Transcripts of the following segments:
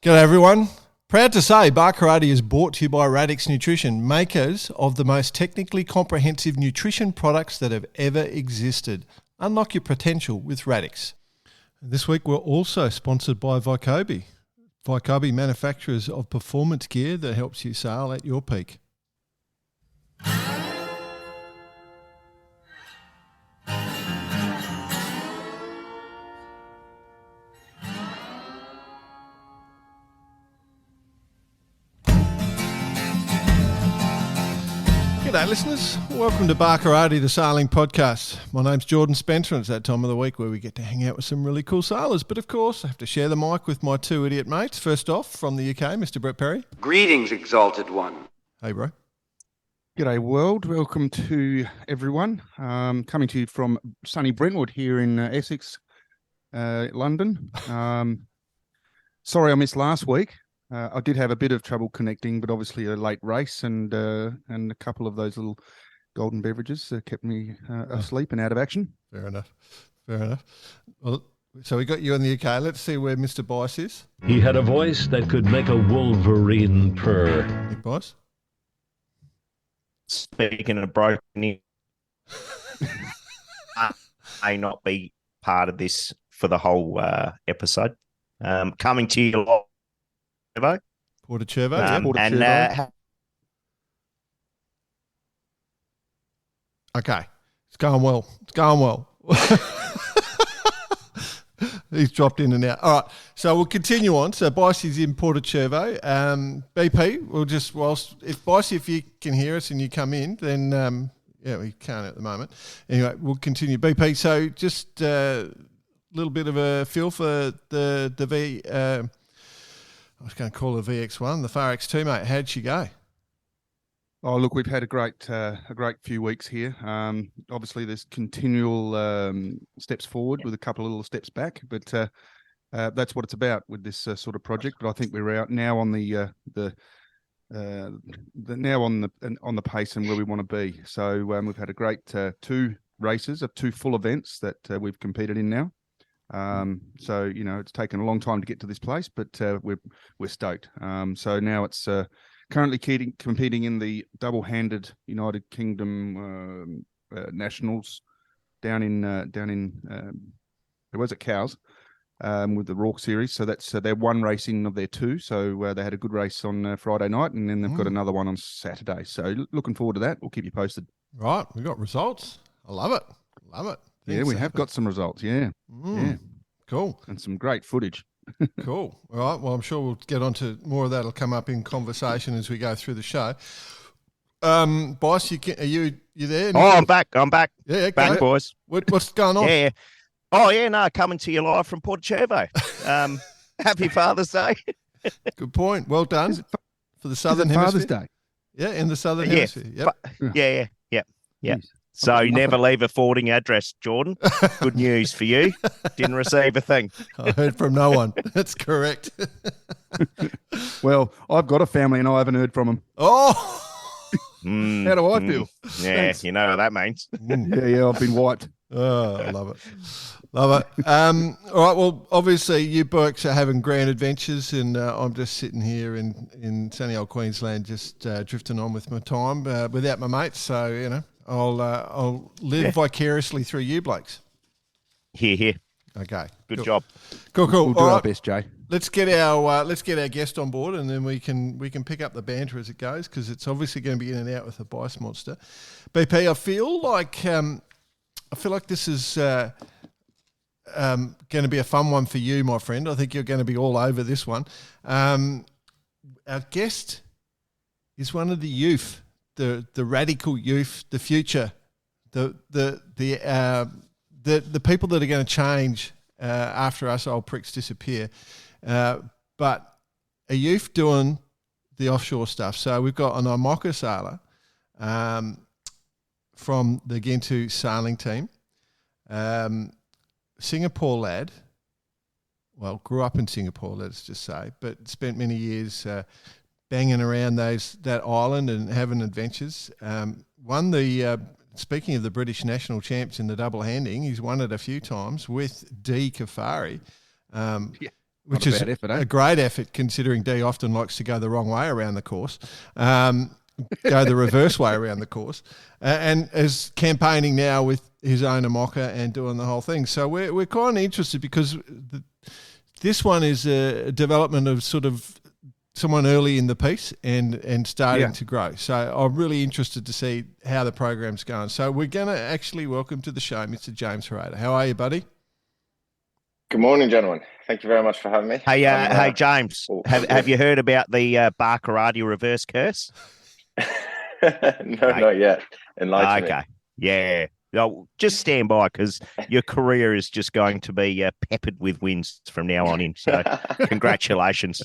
G'day everyone. Proud to say Bar Karate is brought to you by Radix Nutrition, makers of the most technically comprehensive nutrition products that have ever existed. Unlock your potential with Radix. This week we're also sponsored by Vycobi. Vycobi, manufacturers of performance gear that helps you sail at your peak. G'day listeners, welcome to Bar Karate, the sailing podcast. My name's Jordan Spencer and it's that time of the week where we get to hang out with some really cool sailors. But of course, I have to share the mic with my two idiot mates. First off, from the UK, Mr. Brett Perry. Greetings, exalted one. Hey bro. G'day world, welcome to everyone. Coming to you from sunny Brentwood here in Essex, London. Sorry I missed last week. I did have a bit of trouble connecting, but obviously a late race and a couple of those little golden beverages kept me asleep and out of action. Fair enough. Well, so we got you in the UK. Let's see where Mr. Bice is. He had a voice that could make a wolverine purr. Nick Bice. Speaking of broken news, I may not be part of this for the whole episode. Coming to you live. Portacervo. Okay. It's going well. He's dropped in and out. All right. So we'll continue on. So Bicey's in Portacervo. BP, we'll just, if you can hear us and you come in, then, we can't at the moment. Anyway, we'll continue. BP, so just a little bit of a feel for the I was going to call it VX1, the Far X2, mate. How'd she go? Oh, look, we've had a great few weeks here. Obviously, there's continual steps forward with a couple of little steps back, but that's what it's about with this sort of project. But I think we're out now on the pace and where we want to be. So we've had a great two races of two full events that we've competed in now. So it's taken a long time to get to this place, but we're stoked. So now it's currently competing in the double-handed United Kingdom nationals down in it was at Cows with the Rourke series. So that's their one racing of their two. So they had a good race on Friday night, and then they've got another one on Saturday. So looking forward to that. We'll keep you posted. Right, we got results. I love it. Yeah, we have got some results. Yeah. Yeah. Cool. And some great footage. Cool. All right. Well, I'm sure we'll get on to more of that. Will come up in conversation as we go through the show. Boss, are you there? Oh, I'm back. Yeah, back, boys. What's going on? Yeah. Oh, yeah. No, coming to you live from Portacervo. Happy Father's Day. Good point. Well done for the Southern Hemisphere. Father's Day. Yeah, in the Southern Hemisphere. Yep. Yeah. So never leave a forwarding address, Jordan. Good news for you. Didn't receive a thing. I heard from no one. That's correct. Well, I've got a family and I haven't heard from them. Oh! How do I feel? Yeah, Thanks. You know what that means. Yeah, I've been wiped. Oh, I love it. All right, well, obviously you Burks are having grand adventures and I'm just sitting here in sunny old Queensland just drifting on with my time without my mates. So, I'll live vicariously through you blokes. Here. Okay. Good job. Cool. We'll do our best, Jay. Let's get our guest on board, and then we can pick up the banter as it goes, because it's obviously going to be in and out with the Bice Monster. BP, I feel like this is going to be a fun one for you, my friend. I think you're going to be all over this one. Our guest is one of the youth. The radical youth, the future, the people that are going to change after us old pricks disappear, but a youth doing the offshore stuff. So we've got an IMOCA sailor from the Gentoo sailing team, Singapore lad. Well, grew up in Singapore, let's just say, but spent many years banging around that island and having adventures. Won the speaking of the British national champs in the double handing, he's won it a few times with D Kafari. which Not a is bad effort, eh? a great effort considering Dee often likes to go the wrong way around the course, go the reverse way around the course, and is campaigning now with his own IMOCA and doing the whole thing. So we're kind of interested because this one is a development of sort of someone early in the piece and starting to grow. So I'm really interested to see how the program's going. So we're going to actually welcome to the show Mr. James Harayda. How are you, buddy? Good morning, gentlemen. Thank you very much for having me. Hey, James, have you heard about the Barkarati reverse curse? No, not yet. Enlighten me. Okay, yeah. No, just stand by because your career is just going to be peppered with wins from now on in. So congratulations.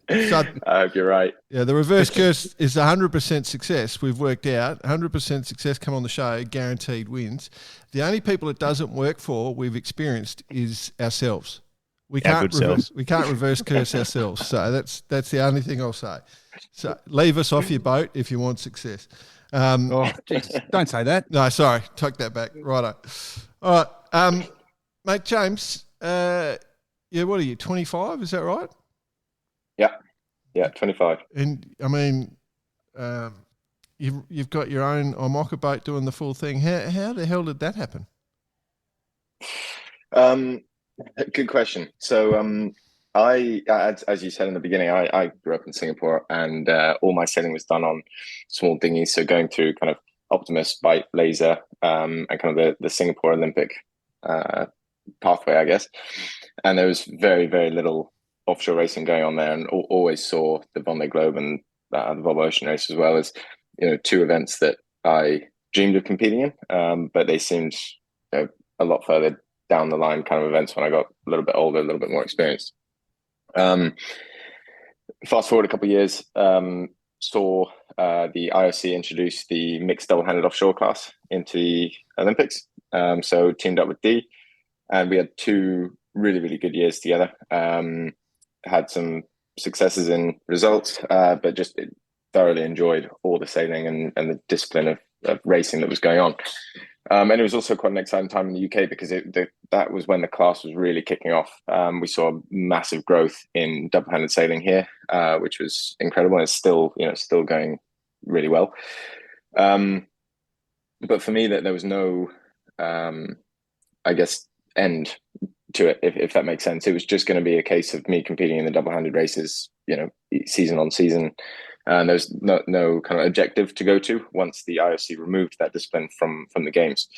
So, I hope you're right. yeah, the reverse curse is 100% success. We've worked out 100% success. Come on the show, guaranteed wins. The only people it doesn't work for, we've experienced, is ourselves. We can't reverse curse ourselves. So that's the only thing I'll say. So leave us off your boat if you want success. Geez, don't say that. No, sorry, take that back. Righto. All right, mate, James. What are you? 25? Is that right? Yeah, 25. And I mean, you've got your own IMOCA boat doing the full thing. How the hell did that happen? Good question. So, as you said in the beginning, I grew up in Singapore, and all my sailing was done on small dinghies. So going through kind of Optimus, Bite, Laser, and kind of the Singapore Olympic pathway, I guess. And there was very, very little offshore racing going on there, and always saw the Vendee Globe and the Volvo Ocean Race as well as, two events that I dreamed of competing in, but they seemed a lot further down the line kind of events when I got a little bit older, a little bit more experienced. Fast forward a couple of years, saw the IOC introduce the mixed double-handed offshore class into the Olympics. So teamed up with Dee, and we had 2 really, really good years together. Had some successes in results, but just thoroughly enjoyed all the sailing and the discipline of racing that was going on. And it was also quite an exciting time in the UK because that was when the class was really kicking off. We saw massive growth in double-handed sailing here, which was incredible. And it's still going really well. But for me, that there was no, I guess, end to it, if that makes sense. It was just going to be a case of me competing in the double-handed races, season on season. And there's no kind of objective to go to once the IOC removed that discipline from the games.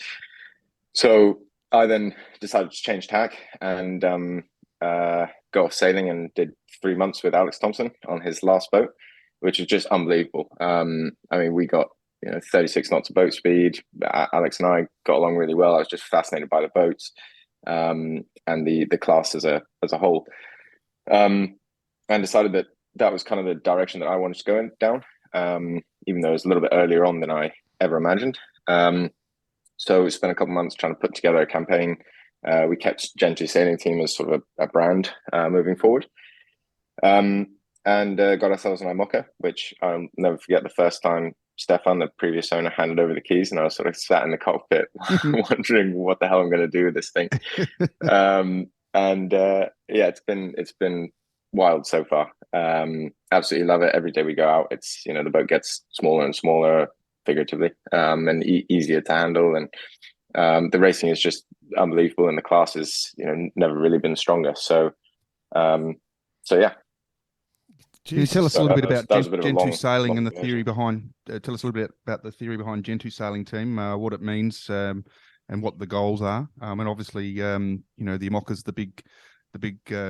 So I then decided to change tack and go off sailing, and did 3 months with Alex Thompson on his last boat, which was just unbelievable. I mean, we got 36 knots of boat speed. Alex and I got along really well. I was just fascinated by the boats and the class as a whole, and decided that was kind of the direction that I wanted to go down, even though it was a little bit earlier on than I ever imagined. So we spent a couple of months trying to put together a campaign. We kept Gentoo Sailing Team as sort of a brand moving forward, and got ourselves an IMOCA, which I'll never forget the first time Stefan, the previous owner, handed over the keys, and I was sort of sat in the cockpit wondering what the hell I'm going to do with this thing. It's been wild so far. Absolutely love it. Every day we go out, it's the boat gets smaller and smaller, figuratively, and easier to handle, and the racing is just unbelievable, and the class is never really been stronger. So yeah. Can you tell us a little bit about Gentoo Sailing and the theory behind? Tell us a little bit about the theory behind Gentoo Sailing Team, what it means, and what the goals are. And obviously, the IMOCA's the big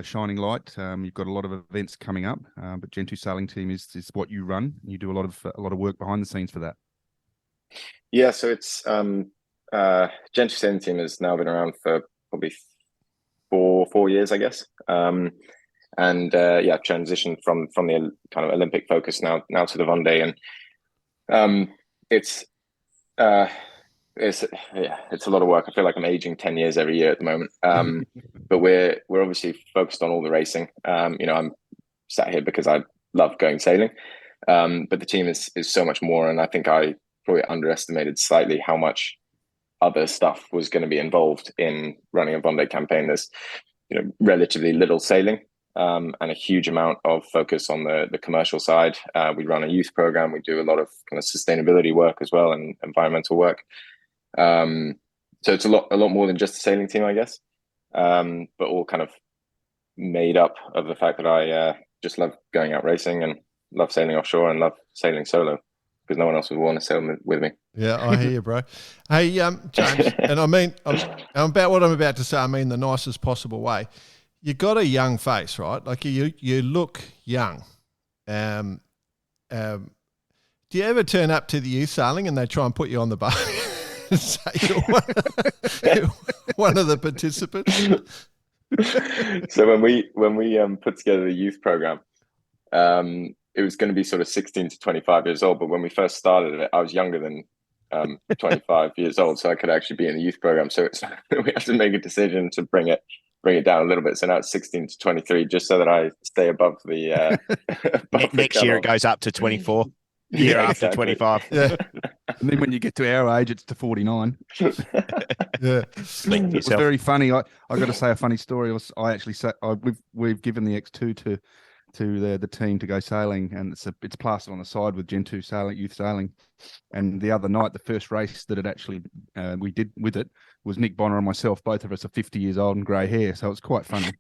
shining light. You've got a lot of events coming up, but Gentoo Sailing Team is what you run. You do a lot of work behind the scenes for that. Yeah, so it's Gentoo Sailing Team has now been around for probably four years, I guess. Transitioned from the kind of Olympic focus now to the Vendee, and it's a lot of work. I feel like I'm aging 10 years every year at the moment. But we're obviously focused on all the racing. I'm sat here because I love going sailing, but the team is so much more, and I think I probably underestimated slightly how much other stuff was going to be involved in running a Vendee campaign. There's relatively little sailing and a huge amount of focus on the commercial side. We run a youth program. We do a lot of kind of sustainability work as well and environmental work. So it's a lot more than just a sailing team, I guess, but all kind of made up of the fact that I just love going out racing and love sailing offshore and love sailing solo because no one else would want to sail with me. Yeah, I hear you, bro. Hey, James, and I mean, about what I'm about to say, I mean the nicest possible way. You got a young face, right? Like you look young. Do you ever turn up to the youth sailing and they try and put you on the boat and say you're one of the participants? So when we put together the youth program, it was going to be sort of 16 to 25 years old. But when we first started it, I was younger than 25 years old, so I could actually be in the youth program. So we had to make a decision to bring it down a little bit. So now it's 16 to 23, just so that I stay above the. Next year it goes up to 24. Year after exactly. 25. Yeah. And then when you get to our age, it's to 49. Yeah. It was very funny. I got to say a funny story. We've given the X2 to the team to go sailing, and it's plastered on the side with Gentoo sailing, youth sailing. And the other night, the first race that it actually we did with it was Nick Bonner and myself. Both of us are 50 years old and grey hair, so it's quite funny.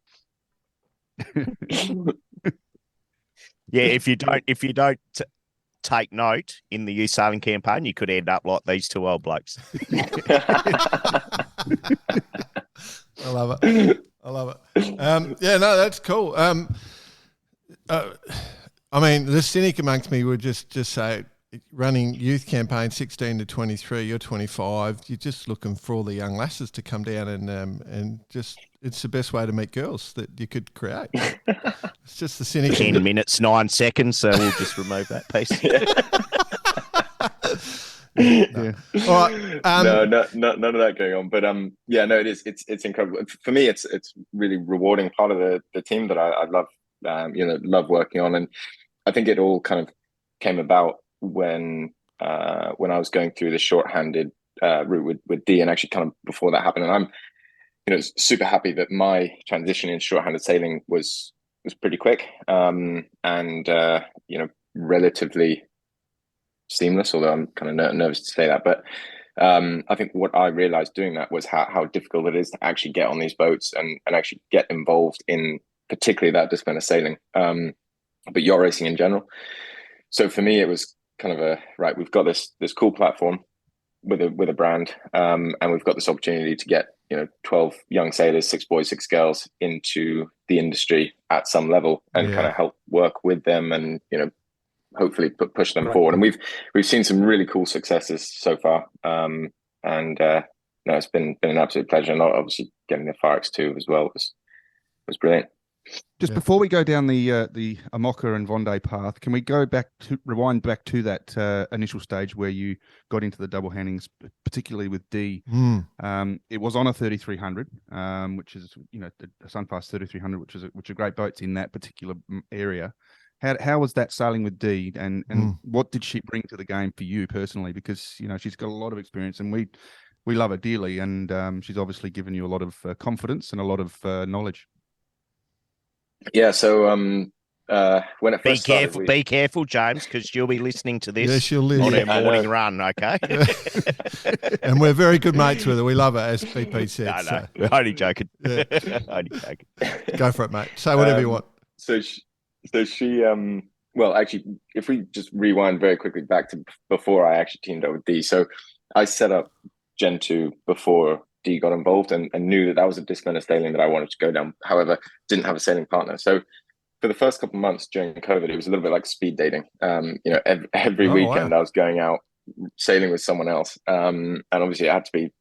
Yeah, if you don't take note in the youth sailing campaign, you could end up like these two old blokes. I love it. Yeah, no, that's cool. I mean, the cynic amongst me would just say, running youth campaign 16 to 23, you're 25, you're just looking for all the young lasses to come down and just, it's the best way to meet girls that you could create. It's just the cynic. 10 minutes, 9 seconds, so we'll just remove that piece. Yeah. All right. No, none of that going on. But yeah, no, it's incredible. For me, it's really rewarding part of the team that I love, love working on. And I think it all kind of came about when I was going through the shorthanded route with Dee, and actually kind of before that happened. And I'm, super happy that my transition in shorthanded sailing was pretty quick, and relatively seamless, although I'm kind of nervous to say that. But I think what I realized doing that was how difficult it is to actually get on these boats and actually get involved in particularly that discipline of sailing, but yacht racing in general. So for me, it was kind of we've got this cool platform with a brand, and we've got this opportunity to get 12 young sailors, 6 boys, 6 girls into the industry at some level, and kind of help work with them and hopefully push them forward. And we've seen some really cool successes so far, and it's been an absolute pleasure. And obviously getting the Fire X2 as well was brilliant. Just before we go down the IMOCA and Vendee path, can we rewind back to that initial stage where you got into the double handings, particularly with Dee? It was on a 3300, which is a Sunfast 3300, which is a great boats in that particular area. How was that sailing with Dee, and what did she bring to the game for you personally? Because she's got a lot of experience, and we love her dearly, and she's obviously given you a lot of confidence and a lot of knowledge. Yeah, so when it first started, be careful, James, because she'll be listening to this she'll on her morning run, okay? And we're very good mates with her. We love her, as BP said. No, we're only joking. Yeah. Only joking. Go for it, mate. Say whatever you want. So she well, actually, if we just rewind very quickly back to before I actually teamed up with Dee. So I set up Gentoo before Dee got involved, and knew that was a discipline of sailing that I wanted to go down. However, didn't have a sailing partner. So for the first couple of months during COVID, it was a little bit like speed dating. Every weekend I was going out sailing with someone else, and obviously it had to be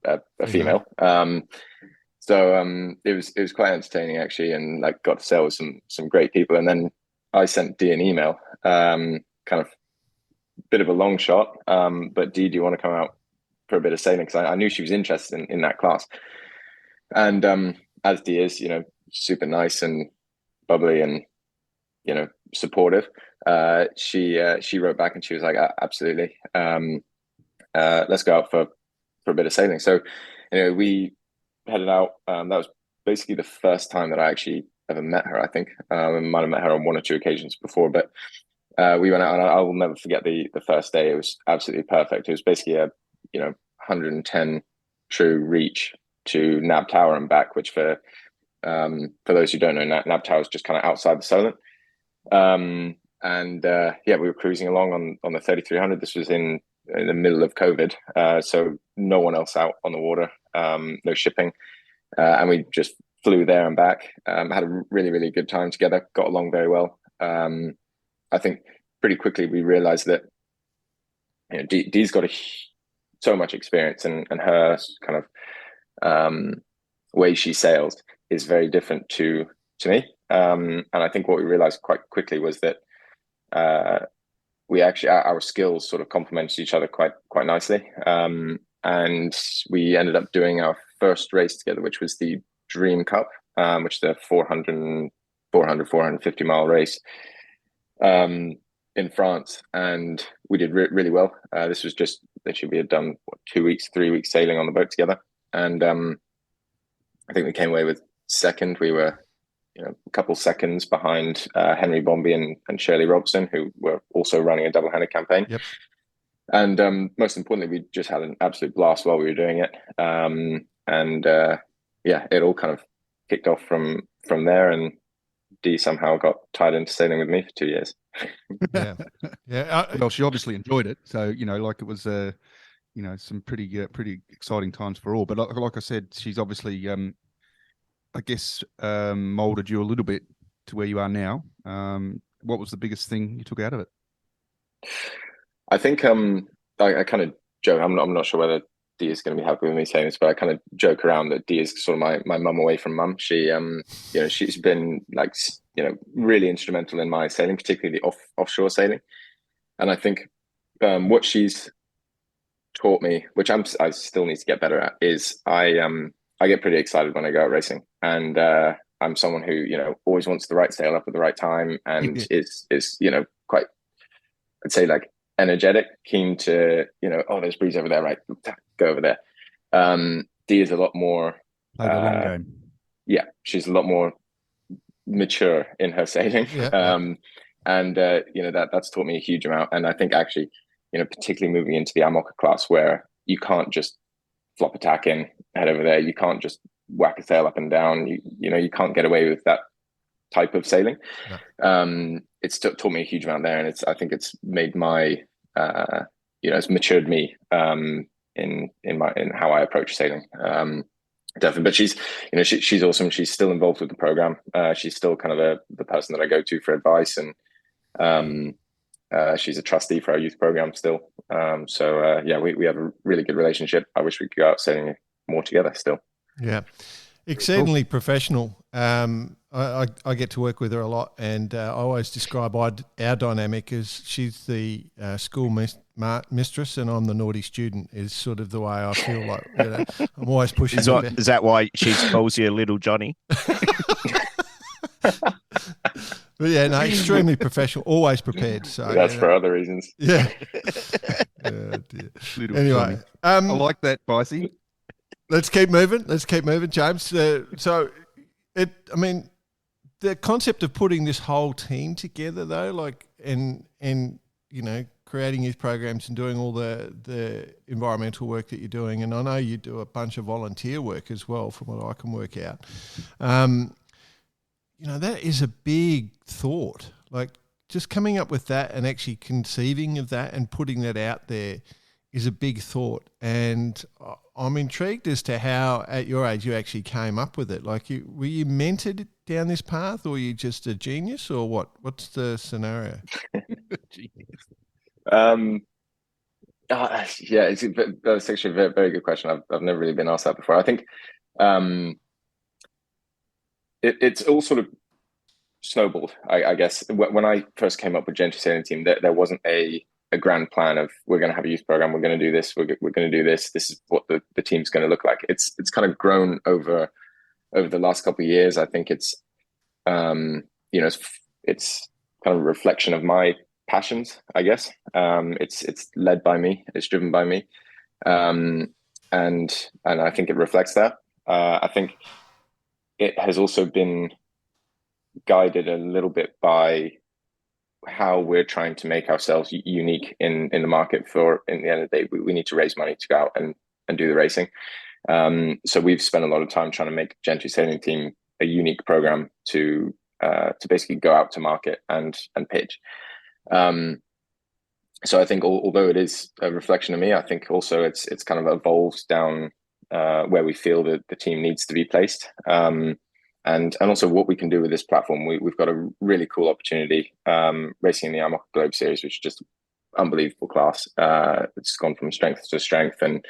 a female. So it was quite entertaining actually, and got to sail with some great people. And then I sent Dee an email, kind of bit of a long shot, but Dee, do you want to come out for a bit of sailing? Because I knew she was interested in that class. And as Dee is, super nice and bubbly and supportive, she wrote back and she was like, absolutely, let's go out for a bit of sailing. So we headed out. That was basically the first time that I actually ever met her. I think I might have met her on one or two occasions before, but we went out, and I will never forget the first day. It was absolutely perfect. It was basically a 110 true reach to Nab Tower and back, which for those who don't know, Nab Tower is just kind of outside the Solent. We were cruising along on the 3300. This was in the middle of COVID, so no one else out on the water, no shipping, and we just flew there and back. Had a really, really good time together. Got along very well. I think pretty quickly we realized that Dee's got so much experience, and her kind of way she sails is very different to me. And I think what we realized quite quickly was that we actually our skills sort of complemented each other quite nicely. And we ended up doing our first race together, which was the Dream Cup, which is a 450 mile race in France, and we did really well. This was just literally, we had done 3 weeks sailing on the boat together, and I think we came away with second. We were a couple seconds behind Henry Bombi and Shirley Robertson, who were also running a double-handed campaign. Yep. And most importantly, we just had an absolute blast while we were doing it. It all kind of kicked off from there, and Dee somehow got tied into sailing with me for 2 years. Yeah. Well, she obviously enjoyed it, so it was some pretty exciting times for all. But like I said, she's obviously I guess molded you a little bit to where you are now. What was the biggest thing you took out of it? I think I kind of joke. I'm not sure whether Dee is going to be happy with me saying this, but I kind of joke around that Dee is sort of my mum away from mum. She she's been really instrumental in my sailing, particularly the offshore sailing. And I think what she's taught me, which I still need to get better at, is I get pretty excited when I go out racing, and I'm someone who always wants the right sail up at the right time, and is quite, I'd say, like, energetic, keen to there's breeze over there, right, go over there. Dee is a lot more the long game. Yeah, she's a lot more mature in her sailing. That's taught me a huge amount. And I think actually, particularly moving into the IMOCA class, where you can't just flop a tack in, head over there, you can't just whack a sail up and down, you can't get away with that type of sailing. It's taught me a huge amount there, and I think it's made my it's matured me in how I approach sailing. Definitely. But she's awesome. She's still involved with the program. She's still kind of the person that I go to for advice, and she's a trustee for our youth program still. We have a really good relationship. I wish we could go out sailing more together still. Yeah. Exceedingly professional. I get to work with her a lot, and I always describe our dynamic as she's the school mistress and I'm the naughty student, is sort of the way I feel like. I'm always pushing. Is that why she calls you Little Johnny? But yeah, no, extremely professional, always prepared. So that's for other reasons. Yeah. Anyway, I like that, Bicey. Let's keep moving, James. The concept of putting this whole team together, though, and creating these programs and doing all the environmental work that you're doing, and I know you do a bunch of volunteer work as well, from what I can work out. That is a big thought. Like, just coming up with that and actually conceiving of that and putting that out there is a big thought. And I'm intrigued as to how, at your age, you actually came up with it. Like, were you mentored down this path, or are you just a genius, or what? What's the scenario? That's actually a very, very good question. I've never really been asked that before. I think it's all sort of snowballed, I guess. When I first came up with Gentoo Sailing Team, there wasn't a grand plan of, we're going to have a youth program, we're going to do this, we're going to do this, this is what the team's going to look like. It's kind of grown over the last couple of years. I think it's it's kind of a reflection of my passions, I guess. It's led by me, it's driven by me, and I think it reflects that. I think it has also been guided a little bit by how we're trying to make ourselves unique in the market. For in the end of the day, we need to raise money to go out and do the racing. So we've spent a lot of time trying to make Gentoo Sailing Team a unique program to basically go out to market and pitch. So I think although it is a reflection of me, I think also it's kind of evolved down where we feel that the team needs to be placed. And also what we can do with this platform. We've got a really cool opportunity racing in the IMOCA Globe Series, which is just unbelievable class. It's gone from strength to strength, and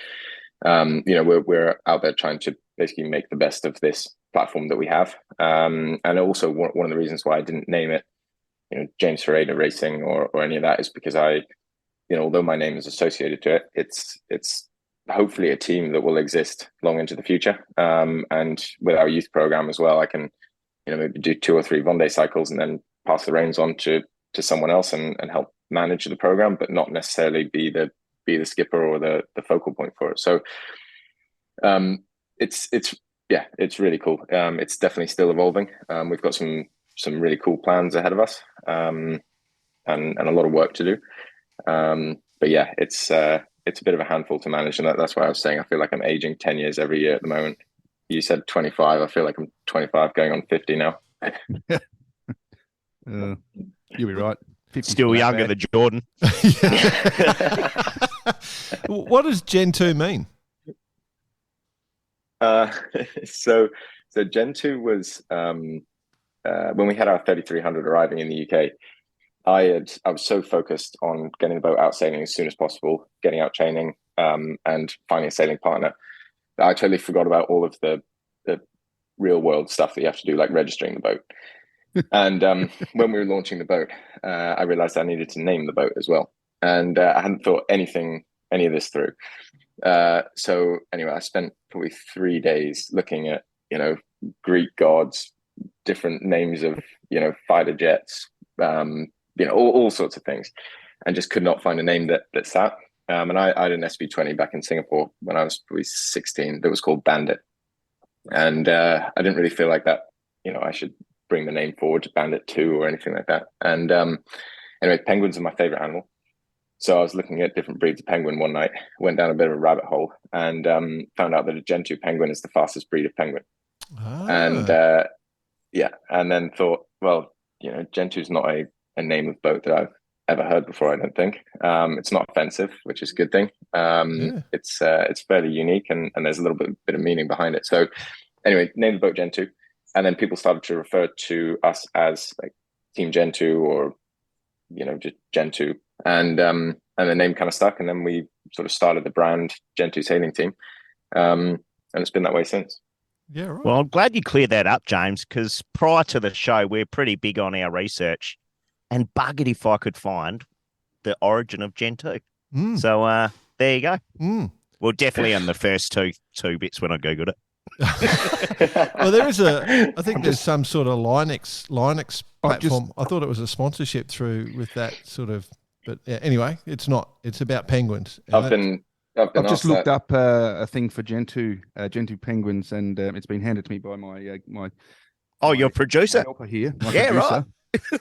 we're out there trying to basically make the best of this platform that we have. And also one of the reasons why I didn't name it, James Harayda Racing or any of that, is because although my name is associated to it, it's hopefully a team that will exist long into the future. And with our youth program as well, I can, maybe do 2 or 3 Vendee cycles and then pass the reins on to someone else and help manage the program, but not necessarily be the skipper or the focal point for it. So it's really cool. It's definitely still evolving. We've got some really cool plans ahead of us, and a lot of work to do. But yeah, it's a bit of a handful to manage, and that's why I was saying I feel like I'm aging 10 years every year at the moment. You said 25. I feel like I'm 25 going on 50 now. You'll be right. Still younger than Jordan. What does Gentoo mean? So Gentoo was when we had our 3300 arriving in the UK. I was so focused on getting the boat out sailing as soon as possible, getting out training, and finding a sailing partner, that I totally forgot about all of the real world stuff that you have to do, like registering the boat. And when we were launching the boat, I realized I needed to name the boat as well. And I hadn't thought any of this through. So anyway, I spent probably 3 days looking at, Greek gods, different names of, fighter jets, all sorts of things, and just could not find a name that sat. And I had an SB20 back in Singapore when I was probably 16 that was called Bandit. And I didn't really feel like that, I should bring the name forward to Bandit 2 or anything like that. And anyway, penguins are my favorite animal. So I was looking at different breeds of penguin one night, went down a bit of a rabbit hole, and found out that a Gentoo penguin is the fastest breed of penguin. And and then thought, well, Gentoo's not a name of boat that I've ever heard before, I don't think. It's not offensive, which is a good thing. It's fairly unique, and there's a little bit of meaning behind it. So anyway, named the boat Gentoo, and then people started to refer to us as like Team Gentoo or just Gentoo, and the name kind of stuck, and then we sort of started the brand Gentoo Sailing Team, and it's been that way since. Yeah, right. Well, I'm glad you cleared that up, James, because prior to the show, we're pretty big on our research, and buggered if I could find the origin of Gentoo. So there you go. Well, definitely on the first two bits when I Googled it. Well, I think there's some sort of Linux platform. I thought it was a sponsorship through with that sort of, but yeah, anyway, it's not. It's about penguins. I've just looked up a thing for Gentoo penguins, and it's been handed to me by my your producer helper here. Yeah, producer, right.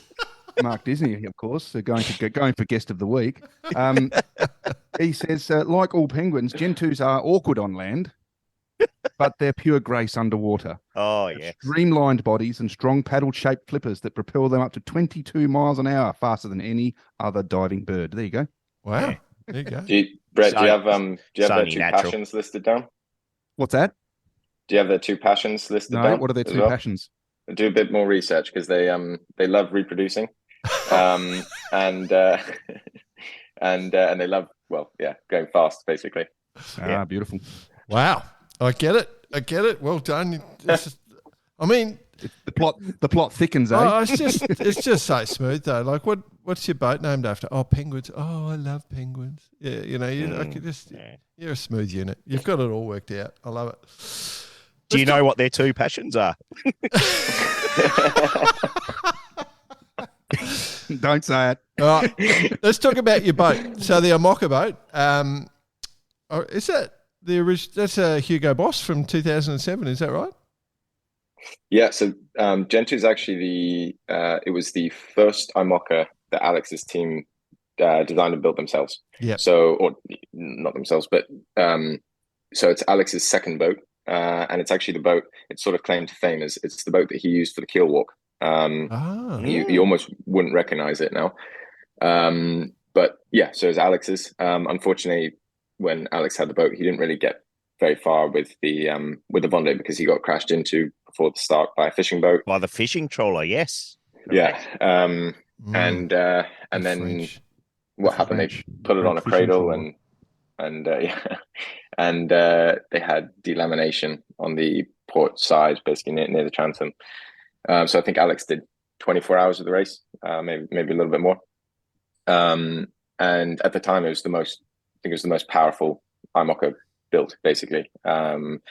Mark Disney, of course, going for guest of the week. He says, like all penguins, Gentoos are awkward on land, but they're pure grace underwater. Oh, yeah. Streamlined bodies and strong paddle-shaped flippers that propel them up to 22 miles an hour faster than any other diving bird. There you go. Wow. Yeah. There you go. Brett, do you have their 2 passions listed down? What's that? Do you have their 2 passions listed down? No, what are their 2 passions? Do a bit more research, because they love reproducing, and they love, going fast, basically. Beautiful. Wow. I get it. Well done. The plot thickens, eh? Oh, it's just so smooth though. Like, what's your boat named after? Oh, penguins. Oh, I love penguins. Yeah, you're a smooth unit. You've got it all worked out. I love it. Do you know what their 2 passions are? Don't say it. All right, let's talk about your boat. So the IMOCA boat, is that the original? That's a Hugo Boss from 2007. Is that right? Yeah, so Gentoo is actually it was the first IMOCA that Alex's team designed and built themselves. Yeah. So, or not themselves, but so it's Alex's second boat, and it's actually the boat. It's sort of claimed to fame as it's the boat that he used for the keel walk. You almost wouldn't recognize it now. But yeah, so it's Alex's. Unfortunately, when Alex had the boat, he didn't really get very far with the Vendee because he got crashed into before the start by a fishing boat. By the fishing trawler, yes. Yeah. And then French. what happened? French. They put it French on a fishing cradle trawler. and yeah, and they had delamination on the port side, basically near the transom. So I think Alex did 24 hours of the race, maybe a little bit more. And at the time, it was the most powerful IMOCA built, basically. And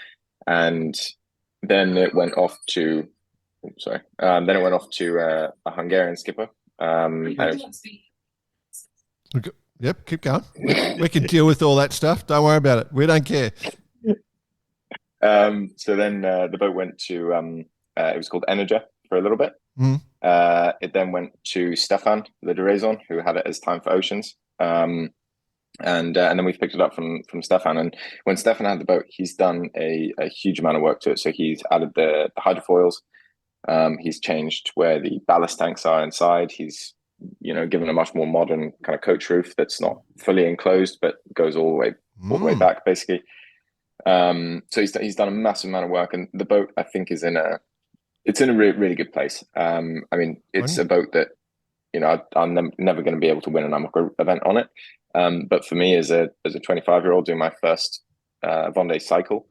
then it went off to, a Hungarian skipper. Yep, keep going. We can deal with all that stuff. Don't worry about it. We don't care. So then the boat went to it was called Energia for a little bit. It then went to Stefan Le Duraison, who had it as Time for Oceans. And then we picked it up from Stefan. And when Stefan had the boat, he's done a huge amount of work to it. So he's added the hydrofoils. He's changed where the ballast tanks are inside. He's given a much more modern kind of coach roof that's not fully enclosed but goes all the way back, basically. So he's done a massive amount of work, and the boat I think is in a really good place. I mean, it's a boat that I'm never going to be able to win an IMOCA event on it. But for me, as a 25-year-old doing my first Vendee cycle,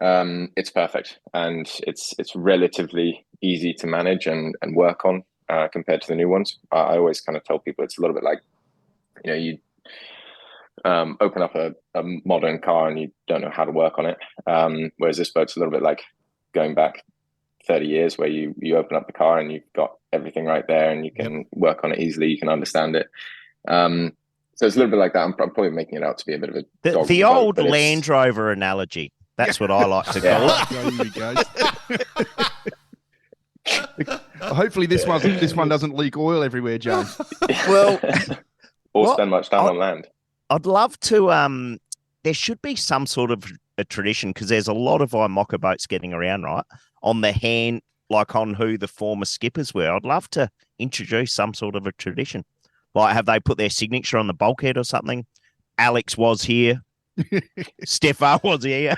it's perfect, and it's relatively easy to manage and work on compared to the new ones. I always kind of tell people it's a little bit like you open up a modern car and you don't know how to work on it, whereas this boat's a little bit like going back 30 years where you open up the car and you've got everything right there and you can work on it easily, you can understand it. So it's a little bit like that. I'm probably making it out to be a bit of a dog the boat, old Land Rover analogy. That's what I like to call it. Hopefully this one doesn't leak oil everywhere, James. Well, or spend much time on land. I'd love to. There should be some sort of a tradition, because there's a lot of IMOCA boats getting around, right? On the hand, like on who the former skippers were. I'd love to introduce some sort of a tradition. Like, have they put their signature on the bulkhead or something? Alex was here. Stefan was here.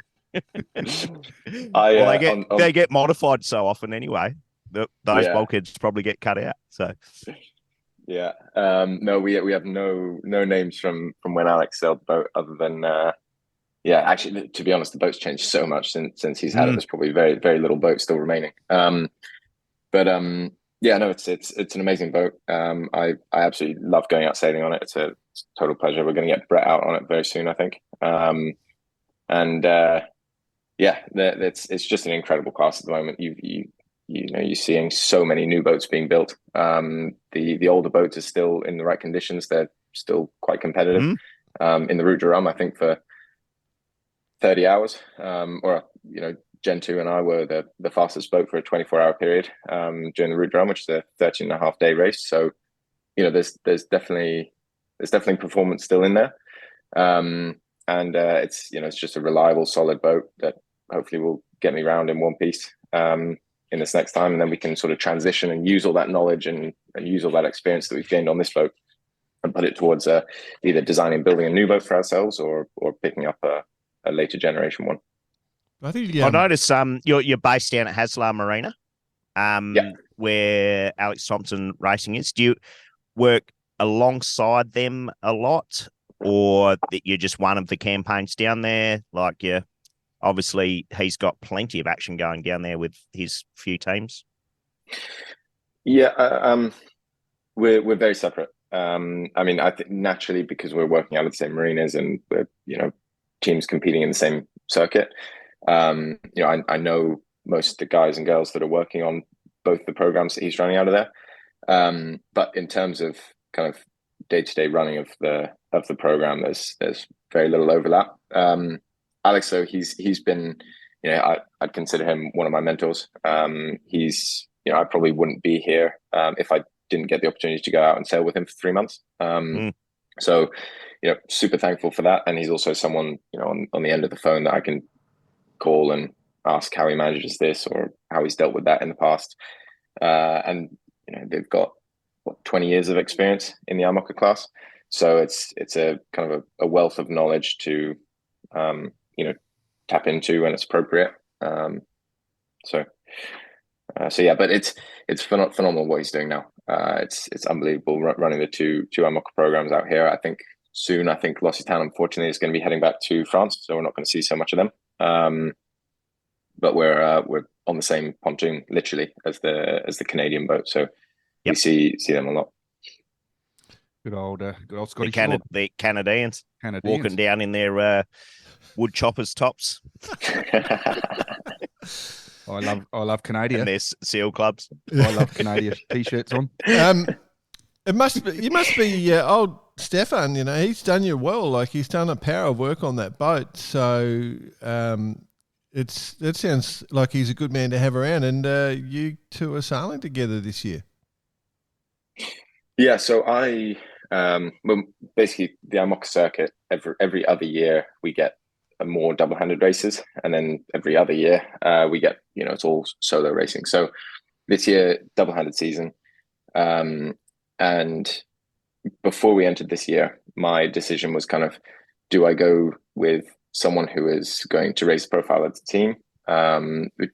They get modified so often anyway. Those bulkheads probably get cut out. So, yeah, no, we have no names from when Alex sailed the boat, other than actually, to be honest, the boat's changed so much since he's had it. There's probably very, very little boat still remaining. It's an amazing boat. I absolutely love going out sailing on it. It's a total pleasure. We're going to get Brett out on it very soon, I think. It's just an incredible class at the moment. You're seeing so many new boats being built. The older boats are still in the right conditions. They're still quite competitive. In the Route du Rhum, I think for 30 hours, Gentoo and I were the fastest boat for a 24-hour period during the Route du Rhum, which is a 13.5-day race. So, there's definitely performance still in there, and it's just a reliable, solid boat that hopefully will get me round in one piece in this next time, and then we can sort of transition and use all that knowledge and use all that experience that we've gained on this boat and put it towards either designing and building a new boat for ourselves or picking up a later generation one. I think I noticed you're based down at Haslar Marina, where Alex Thompson Racing is. Do you work alongside them a lot, or that you're just one of the campaigns down there? Like, obviously he's got plenty of action going down there with his few teams. Yeah, we're very separate. I mean, I think naturally, because we're working out of the same marinas and we're teams competing in the same circuit. I know most of the guys and girls that are working on both the programs that he's running out of there. But in terms of kind of day-to-day running of the program, there's very little overlap. Alex, though, he's been I'd consider him one of my mentors. He's, I probably wouldn't be here if I didn't get the opportunity to go out and sail with him for 3 months. So, super thankful for that. And he's also someone, on the end of the phone that I can call and ask how he manages this or how he's dealt with that in the past. And they've got 20 years of experience in the IMOCA class, so it's a kind of a wealth of knowledge to tap into when it's appropriate. So yeah, but it's phenomenal what he's doing now. It's unbelievable running the two IMOCA programs out here. I think soon, Lossietown unfortunately is going to be heading back to France, so we're not going to see so much of them. But we're on the same pontoon literally as the Canadian boat, so we see them a lot. Good old Scottish the Canadians walking down in their wood choppers tops. I love Canada. And their seal clubs. I love Canada t-shirts on. You must be old Stefan. He's done you well. Like, he's done a power of work on that boat. So that sounds like he's a good man to have around. And you two are sailing together this year. Yeah, so basically the IMOCA circuit, every other year we get more double-handed races, and then every other year we get, it's all solo racing. So this year, double-handed season, and before we entered this year, my decision was kind of, do I go with someone who is going to raise the profile of the team?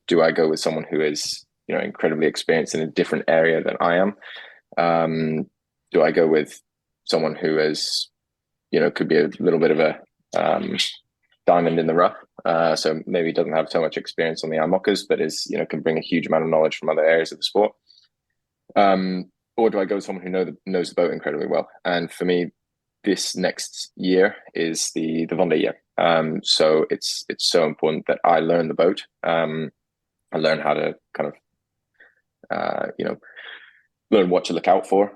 Do I go with someone who is, incredibly experienced in a different area than I am? Do I go with someone who is, could be a little bit of a diamond in the rough? So maybe doesn't have so much experience on the IMOCAs, but is, can bring a huge amount of knowledge from other areas of the sport. Or do I go with someone who knows the boat incredibly well? And for me, this next year is the Vendee year. So it's so important that I learn the boat. I learn how to kind of, learn what to look out for.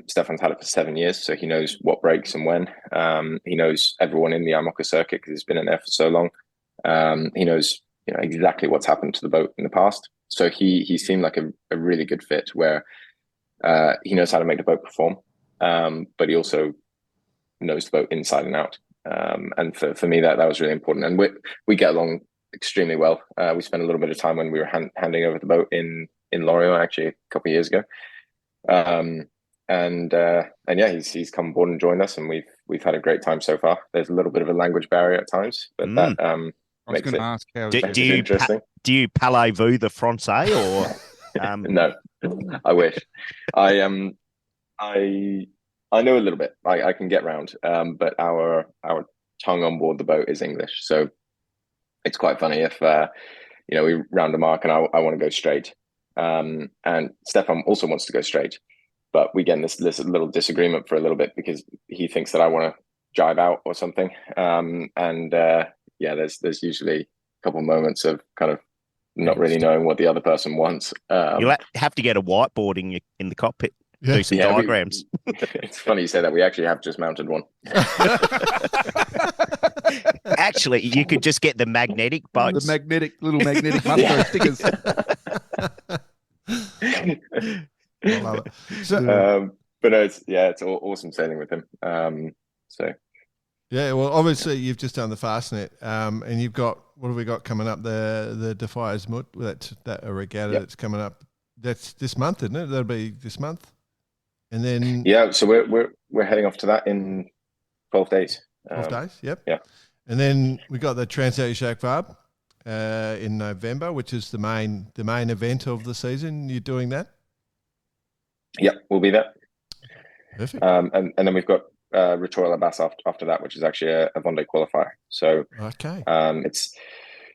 Stefan's had it for 7 years, so he knows what breaks and when. He knows everyone in the IMOCA circuit because he's been in there for so long. He knows exactly what's happened to the boat in the past. So he seemed like a really good fit where he knows how to make the boat perform, but he also knows the boat inside and out. And for me, that was really important. And we get along extremely well. We spent a little bit of time when we were handing over the boat in Lorient actually a couple of years ago. And yeah, he's come aboard and joined us, and we've had a great time so far. There's a little bit of a language barrier at times, but that makes it ask how interesting. Do you parlez-vous the Francais or? No, I wish. I know a little bit. I can get round, but our tongue on board the boat is English, so it's quite funny if we round a mark and I want to go straight. And Stefan also wants to go straight, but we get in this little disagreement for a little bit because he thinks that I want to jive out or something. There's usually a couple of moments of kind of not really knowing what the other person wants. You'll have to get a whiteboard in the cockpit. Do some diagrams. It's funny you say that. We actually have just mounted one. Actually, you could just get the magnetic boats. The little magnetic Musco stickers. I love it. So, but no, it's awesome sailing with him. Yeah, well, obviously you've just done the Fastnet, and you've got, what have we got coming up? The Defiers Mut, that regatta that's coming up. That's this month, isn't it? That'll be this month, and then so we're heading off to that in 12 days. 12 days, yep. Yeah, and then we got the Transat Jacques Vabre in November, which is the main event of the season. You're doing that? Yeah, we'll be there. Perfect. And then we've got Rotoil La Basse after that, which is actually a Vendee qualifier. So okay,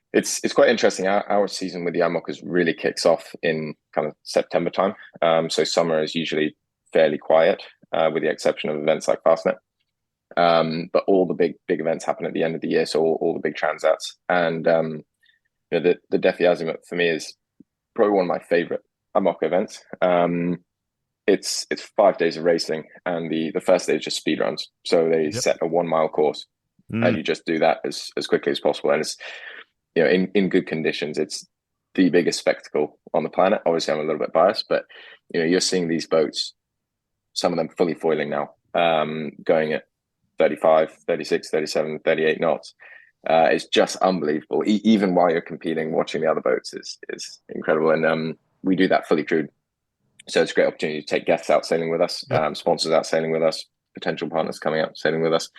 it's quite interesting. Our season with the IMOCAs really kicks off in kind of September time. So summer is usually fairly quiet, with the exception of events like Fastnet. But all the big events happen at the end of the year. So all the big transats, and the Defi Azimuth for me is probably one of my favorite IMOCA events. It's 5 days of racing, and the first day is just speed runs. So they set a 1 mile course, and you just do that as quickly as possible. And in good conditions, it's the biggest spectacle on the planet. Obviously, I'm a little bit biased, but you're seeing these boats, some of them fully foiling now, going at 35, 36, 37, 38 knots. It's just unbelievable. Even while you're competing, watching the other boats is incredible. And we do that fully crewed. So it's a great opportunity to take guests out sailing with us, sponsors out sailing with us, potential partners coming out sailing with us.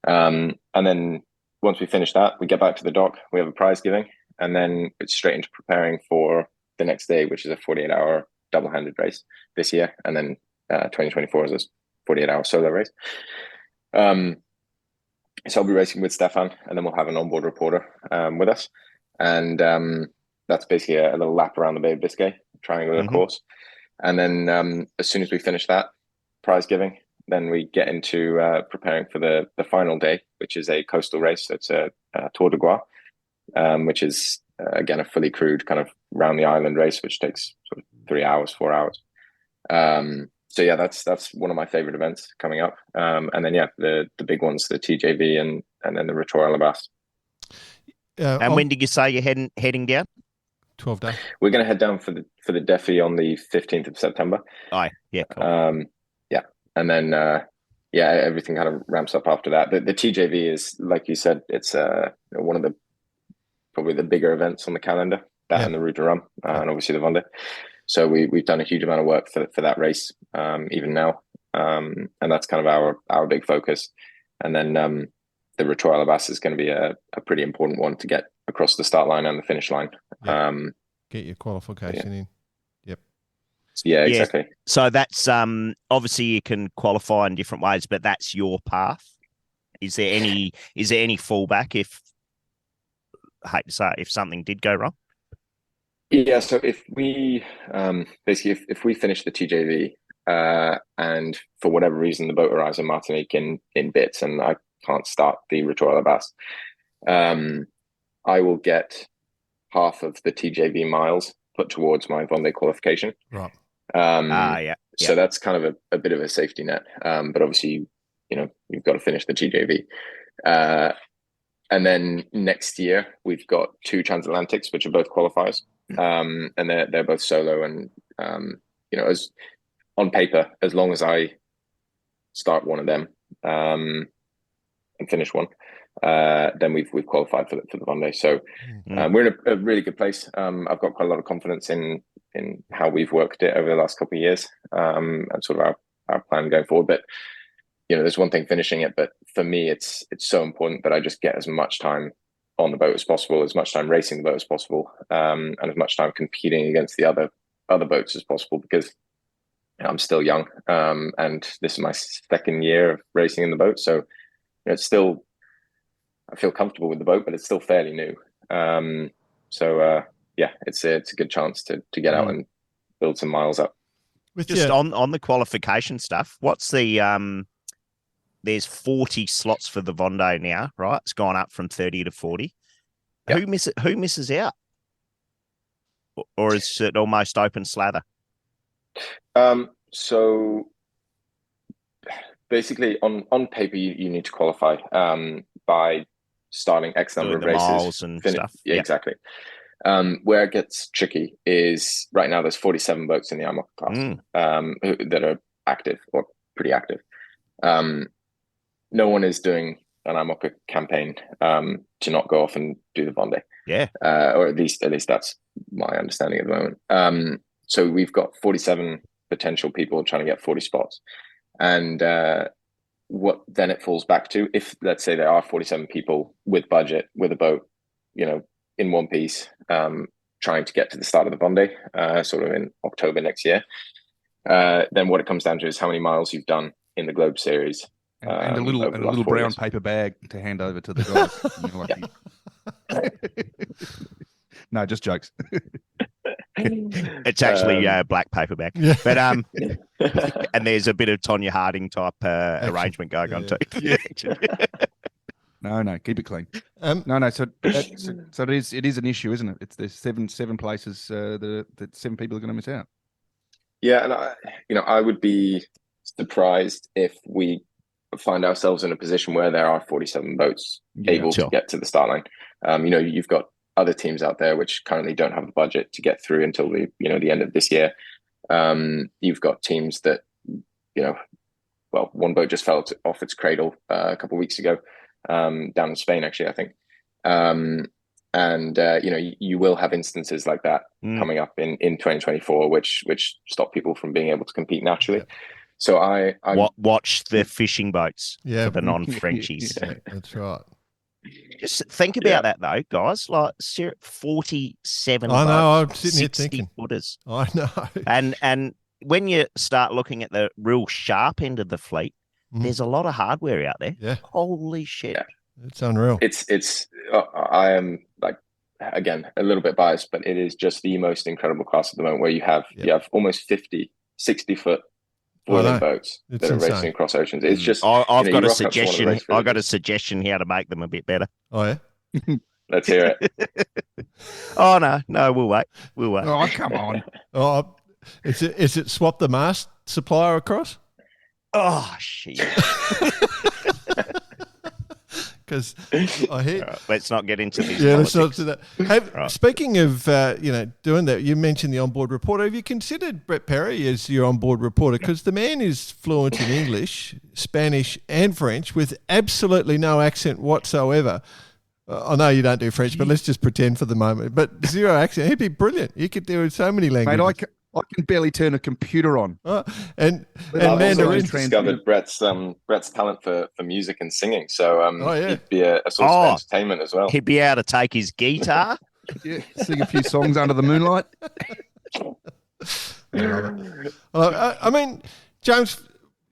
And then once we finish that, we get back to the dock, we have a prize giving, and then it's straight into preparing for the next day, which is a 48-hour double-handed race this year. And then 2024 is a 48-hour solo race. So I'll be racing with Stefan, and then we'll have an onboard reporter with us. And that's basically a little lap around the Bay of Biscay, triangular course. And then as soon as we finish that prize giving, then we get into preparing for the final day, which is a coastal race. It's a Tour de Gois, which is, again, a fully crewed kind of round the island race, which takes sort of 3 hours, 4 hours. So yeah, that's one of my favorite events coming up. And then the big ones, the TJV and then the Rotoir Alabas. And when did you say you're heading down? 12 days. We're going to head down for the Defi on the 15th of September. Oh, yeah, cool. And then everything kind of ramps up after that. The TJV is, like you said, it's one of probably the bigger events on the calendar. That and the Route de Rhum, and obviously the Vendee. So we've done a huge amount of work for that race, even now, and that's kind of our big focus. And then the Rotoir Alabas is going to be a pretty important one to get across the start line and the finish line. Get your qualification in. Yep. Yeah, exactly. So that's obviously you can qualify in different ways, but that's your path. Is there any fallback if something did go wrong? Yeah, so if we basically if we finish the TJV and for whatever reason the boat arrives in Martinique in bits and I can't start the Rotoir Alabas, I will get half of the TJV miles put towards my Vendee qualification. Right. So that's kind of a bit of a safety net. But obviously, you've got to finish the TJV. And then next year we've got 2 transatlantics, which are both qualifiers. And they're both solo. And as on paper, as long as I start one of them and finish one, then we've qualified for the Vendee. So we're in a really good place. I've got quite a lot of confidence in how we've worked it over the last couple of years, and sort of our plan going forward. But there's one thing finishing it, but for me, it's so important that I just get as much time on the boat as possible, as much time racing the boat as possible, and as much time competing against the other boats as possible, because I'm still young, and this is my 2nd year of racing in the boat. So it's still, I feel comfortable with the boat, but it's still fairly new. It's a good chance to get out and build some miles up. On the qualification stuff, what's the there's 40 slots for the Vendee now, right? It's gone up from 30 to 40. Yep. Who misses out? Or is it almost open slather? So basically on paper you need to qualify by starting X number of races miles and stuff. Yeah, exactly. Where it gets tricky is right now there's 47 boats in the IMOCA class that are active or pretty active. No one is doing an IMOCA campaign to not go off and do the Vendee. Yeah. Or at least that's my understanding at the moment. So we've got 47 potential people trying to get 40 spots. And what then it falls back to, if let's say there are 47 people with budget, with a boat, in one piece, trying to get to the start of the Vendee, sort of in October next year, then what it comes down to is how many miles you've done in the Globe Series. And a little brown paper bag to hand over to the guys. No, just jokes. It's actually black paper bag. Yeah. But and there's a bit of Tonya Harding type arrangement going on too. Yeah. No, keep it clean. No. So it is an issue, isn't it? There's seven places that 7 people are going to miss out. Yeah, and I would be surprised if we find ourselves in a position where there are 47 boats able to get to the start line. You've got other teams out there which currently don't have the budget to get through until the end of this year. You've got teams that, well, one boat just fell off its cradle a couple of weeks ago, down in Spain, actually, I think. You will have instances like that coming up in 2024, which stop people from being able to compete naturally. Yeah. So I watch the fishing boats for the non-Frenchies. Yeah, that's right. Just think about that though, guys. Like 47. I know. Boats, I'm sitting here thinking. Footers. I know. And when you start looking at the real sharp end of the fleet, there's a lot of hardware out there. Yeah. Holy shit. Yeah. It's unreal. I am, like, again, a little bit biased, but it is just the most incredible class at the moment, where you have almost 50, 60-foot boiling boats that are racing across oceans. It's just I've got a suggestion. I've got a suggestion how to make them a bit better. Oh yeah. Let's hear it. Oh no, we'll wait. Oh, come on. Oh, is it swap the mast supplier across? Oh shit. Because I hear. Right, let's not get into this. Yeah, let's not do that. Speaking of doing that, you mentioned the onboard reporter. Have you considered Brett Perry as your onboard reporter? Because the man is fluent in English, Spanish, and French with absolutely no accent whatsoever. I know you don't do French, but let's just pretend for the moment. But zero accent. He'd be brilliant. He could do so many languages. Mate, I can barely turn a computer on. And I've Mandarin. also discovered Brett's talent for music and singing. So he'd be a source of entertainment as well. He'd be able to take his guitar. Sing a few songs under the moonlight. I mean, James,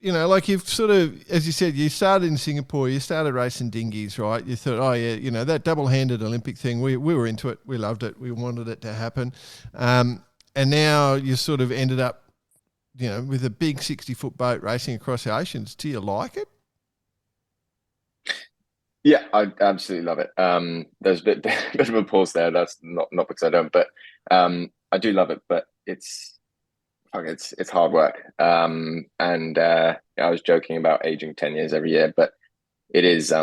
like you've sort of, as you said, you started in Singapore, you started racing dinghies, right? You thought, that double-handed Olympic thing, we were into it, we loved it, we wanted it to happen. And now you sort of ended up, with a big 60-foot boat racing across the oceans. Do you like it? Yeah, I absolutely love it. There's a bit of a pause there. That's not because I don't, but I do love it. But it's hard work. I was joking about aging 10 years every year, but it is.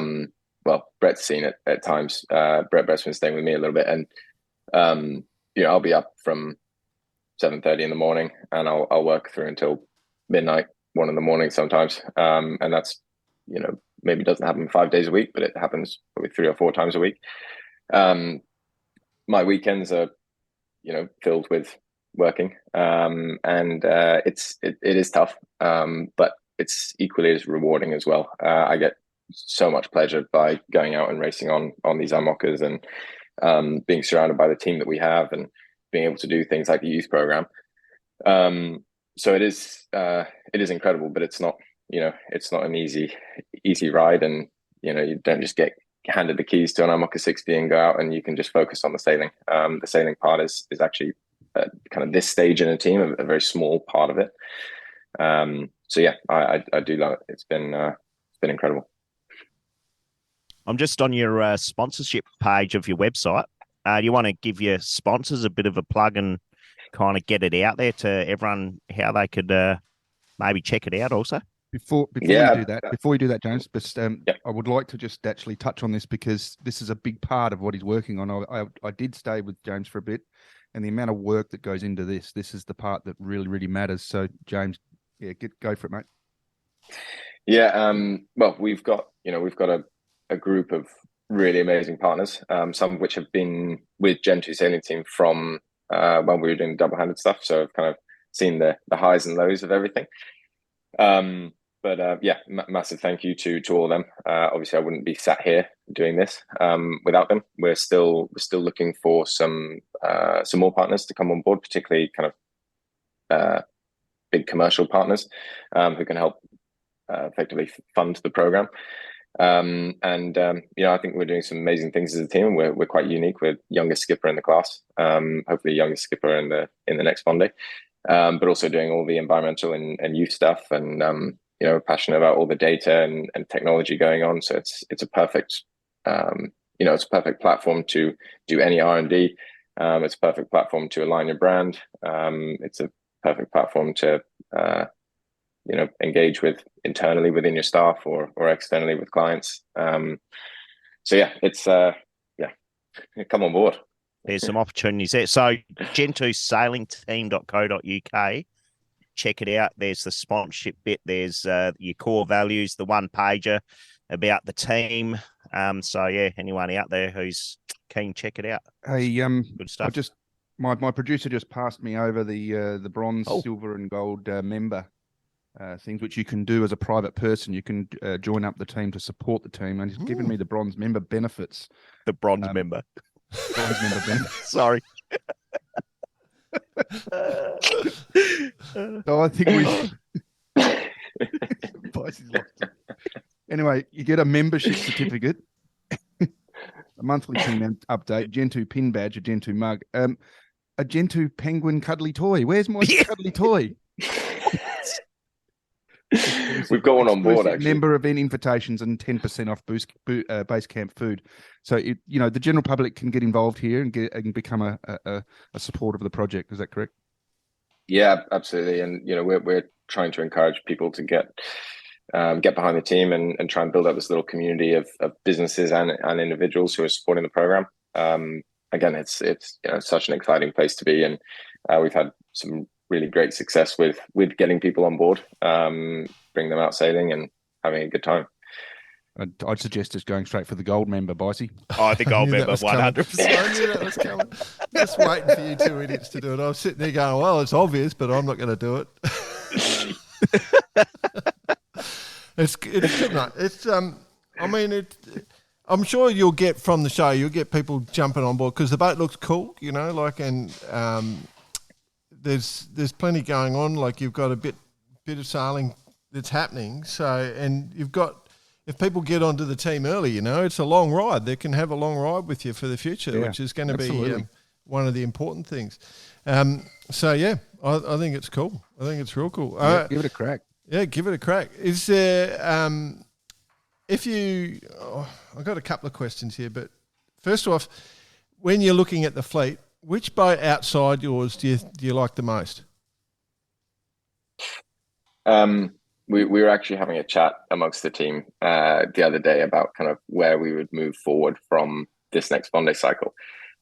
Brett's seen it at times. Brett's been staying with me a little bit, and I'll be up from 7:30 in the morning, and I'll work through until midnight, 1 a.m. sometimes. And that's, maybe doesn't happen 5 days a week, but it happens probably 3 or 4 times a week. My weekends are, filled with working, and it is tough, but it's equally as rewarding as well. I get so much pleasure by going out and racing on these IMOCAs, and being surrounded by the team that we have, and being able to do things like the youth program. So it is incredible, but it's not, it's not an easy ride. And, you don't just get handed the keys to an IMOCA 60 and go out and you can just focus on the sailing. The sailing part is actually kind of this stage in a team, a very small part of it. So yeah, I do love it. It's been incredible. I'm just on your sponsorship page of your website. You want to give your sponsors a bit of a plug and kind of get it out there to everyone, how they could maybe check it out also? Before you do that, James, but I would like to just actually touch on this, because this is a big part of what he's working on. I did stay with James for a bit, and the amount of work that goes into this is the part that really, really matters. So, James, go for it, mate. Yeah, well, we've got a group of really amazing partners, some of which have been with Gentoo sailing team from when we were doing double-handed stuff. So I've kind of seen the highs and lows of everything. Massive thank you to all of them. Obviously, I wouldn't be sat here doing this without them. We're still looking for some more partners to come on board, particularly kind of big commercial partners who can help effectively fund the program. I think we're doing some amazing things as a team. We're quite unique. We're youngest skipper in the class, hopefully youngest skipper in the next Vendee, but also doing all the environmental and youth stuff, and we're passionate about all the data and technology going on. So it's a perfect it's a perfect platform to do any R&D. It's a perfect platform to align your brand. It's a perfect platform to engage with internally within your staff or externally with clients. It's come on board. there's some opportunities there. So gentoosailingteam.co.uk. Check it out. There's the sponsorship bit. There's your core values, the one pager about the team. So yeah, anyone out there who's keen, check it out. Hey, Good stuff. My producer just passed me over the bronze, silver, and gold member things, which you can do as a private person. You can join up the team to support the team, and he's given me the bronze member benefits. The bronze member. Bronze member benefits. Sorry. So I think anyway, you get a membership certificate, a monthly team update, Gentoo pin badge, a Gentoo mug, a Gentoo penguin cuddly toy. Where's my cuddly toy? We've got one on board, actually. Member event invitations and 10% off base camp food. So the general public can get involved here and become a supporter of the project. Is that correct? Yeah, absolutely. And we're trying to encourage people to get behind the team and try and build up this little community of businesses and individuals who are supporting the program. Again, it's such an exciting place to be, and we've had some really great success with getting people on board, bring them out sailing and having a good time. I'd suggest just going straight for the gold member, Bicey. Oh, the gold member, 100%. I knew that was coming. Just waiting for you two idiots to do it. I was sitting there going, well, it's obvious, but I'm not going to do it. It's good, mate. It's I'm sure you'll get from the show, you'll get people jumping on board because the boat looks cool, and there's plenty going on. Like you've got a bit of sailing that's happening. So, and you've got, if people get onto the team early, it's a long ride. They can have a long ride with you for the future, which is going to be one of the important things. So yeah, I think it's cool. I think it's real cool. Give it a crack. Yeah, give it a crack. Is there, I've got a couple of questions here, but first off, when you're looking at the fleet, which boat outside yours do you like the most? We were actually having a chat amongst the team the other day about kind of where we would move forward from this next Vendee cycle.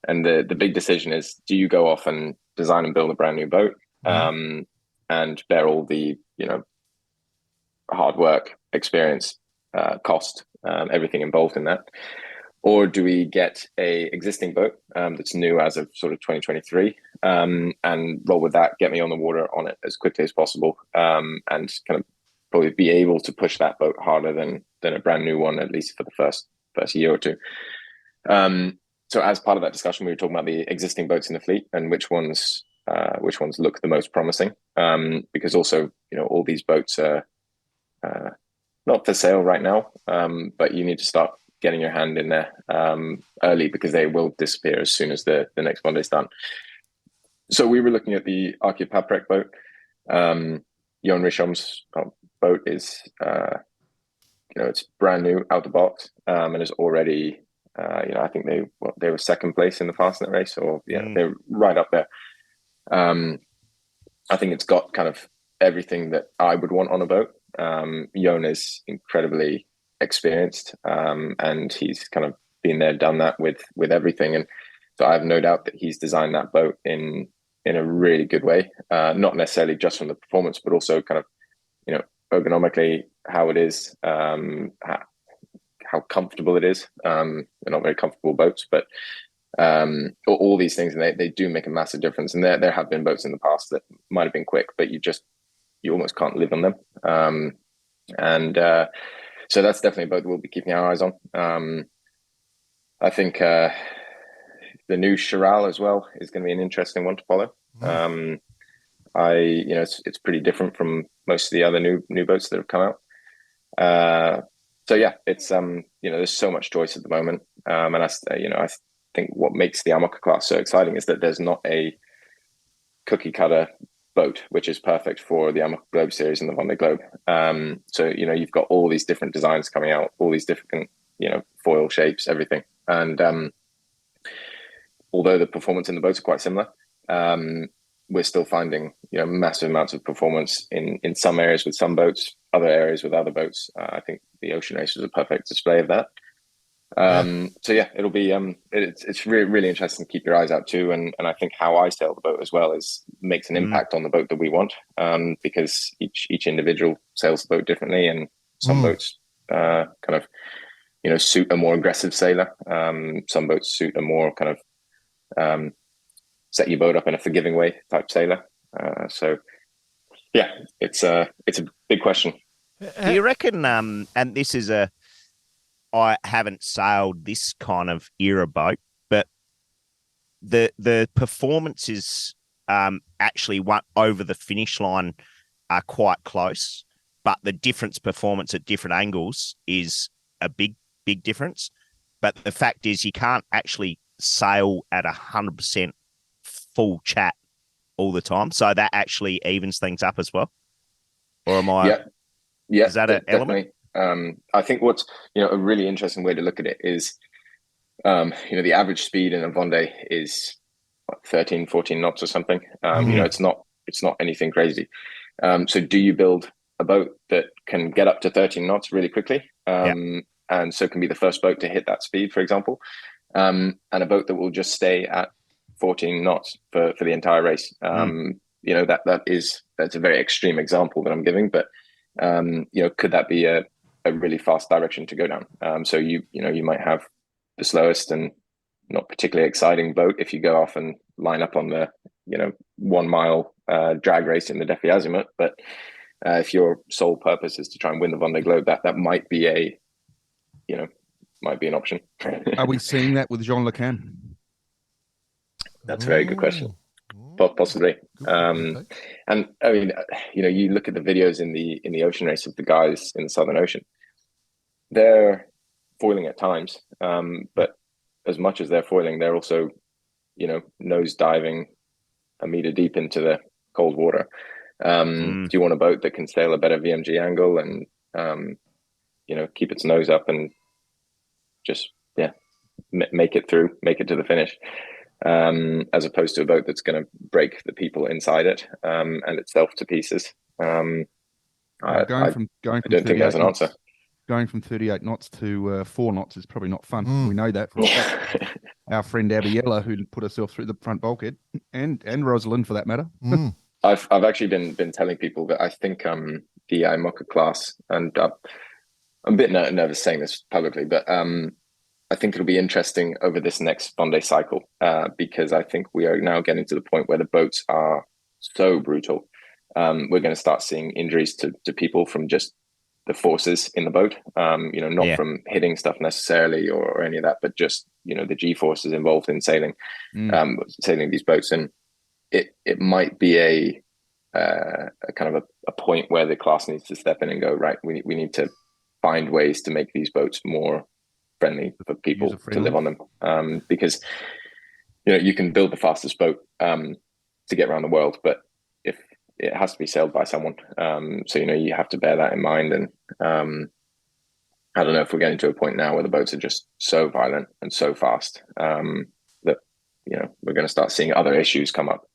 And the big decision is, do you go off and design and build a brand new boat and bear all the, hard work, experience, cost, everything involved in that? Or do we get a existing boat that's new as of sort of 2023 and roll with that, get me on the water on it as quickly as possible and kind of probably be able to push that boat harder than a brand new one, at least for the first year or two. So as part of that discussion, we were talking about the existing boats in the fleet and which ones look the most promising, because also, all these boats are not for sale right now, but you need to start getting your hand in there early because they will disappear as soon as the next Vendee is done. So we were looking at the Arkia Paprec boat. Jon Risham's boat is, it's brand new out the box and is already, I think they were second place in the Fastnet race, or they're right up there. I think it's got kind of everything that I would want on a boat. Jon is incredibly experienced, and he's kind of been there, done that with everything, and so I have no doubt that he's designed that boat in a really good way, not necessarily just from the performance, but also kind of ergonomically how it is, how comfortable it is. They're not very comfortable boats, but all these things, and they do make a massive difference. And there have been boats in the past that might have been quick, but you almost can't live on them. So that's definitely a boat that we'll be keeping our eyes on. I think the new Charal as well is going to be an interesting one to follow. It's pretty different from most of the other new boats that have come out. So yeah, it's there's so much choice at the moment, and I think what makes the IMOCA class so exciting is that there's not a cookie cutter boat which is perfect for the IMOCA Globe Series and the Vendee Globe. So you've got all these different designs coming out, all these different foil shapes, everything, and although the performance in the boats are quite similar, we're still finding massive amounts of performance in some areas with some boats, other areas with other boats. I think the Ocean Race was a perfect display of that. So yeah, it'll be it's really really interesting to keep your eyes out too, and I think how I sail the boat as well makes an impact on the boat that we want, because each individual sails the boat differently, and some boats kind of suit a more aggressive sailor, some boats suit a more kind of set your boat up in a forgiving way type sailor. So yeah, it's a big question. Do you reckon? And this is I haven't sailed this kind of era boat, but the performances actually went over the finish line are quite close, but the difference performance at different angles is a big difference. But the fact is, you can't actually sail at 100% full chat all the time, so that actually evens things up as well. Or am I? Yeah, is that an element? I think what's a really interesting way to look at it is, the average speed in a Vendee is 13, 14 knots or something. It's not anything crazy. So do you build a boat that can get up to 13 knots really quickly, and so can be the first boat to hit that speed, for example, and a boat that will just stay at 14 knots for the entire race? That's a very extreme example that I'm giving, but could that be a really fast direction to go down? So you might have the slowest and not particularly exciting boat if you go off and line up on the 1 mile drag race in the Defi Azimuth, but if your sole purpose is to try and win the Vendée Globe, that might be an option. Are we seeing that with Jean Le Cam? That's a very good question. Possibly. And I mean, you look at the videos in the ocean race of the guys in the Southern Ocean, they're foiling at times, but as much as they're foiling, they're also nose diving a meter deep into the cold water. Do you want a boat that can sail a better VMG angle and keep its nose up and just make it to the finish, as opposed to a boat that's going to break the people inside it and itself to pieces? I don't think there's an answer. Going from 38 knots to 4 knots is probably not fun. We know that from our friend Abiella, who put herself through the front bulkhead, and Rosalind for that matter. I've actually been telling people that I think the IMOCA class, and I'm a bit nervous saying this publicly, but I think it'll be interesting over this next Vendée cycle, because I think we are now getting to the point where the boats are so brutal. We're going to start seeing injuries to people from just the forces in the boat, not from hitting stuff necessarily or any of that, but just the G forces involved in sailing these boats. And it might be a kind of a point where the class needs to step in and go, right, we need to find ways to make these boats more friendly for people to live on them, because you can build the fastest boat to get around the world, but if it has to be sailed by someone, so you have to bear that in mind. And I don't know if we're getting to a point now where the boats are just so violent and so fast that we're going to start seeing other issues come up.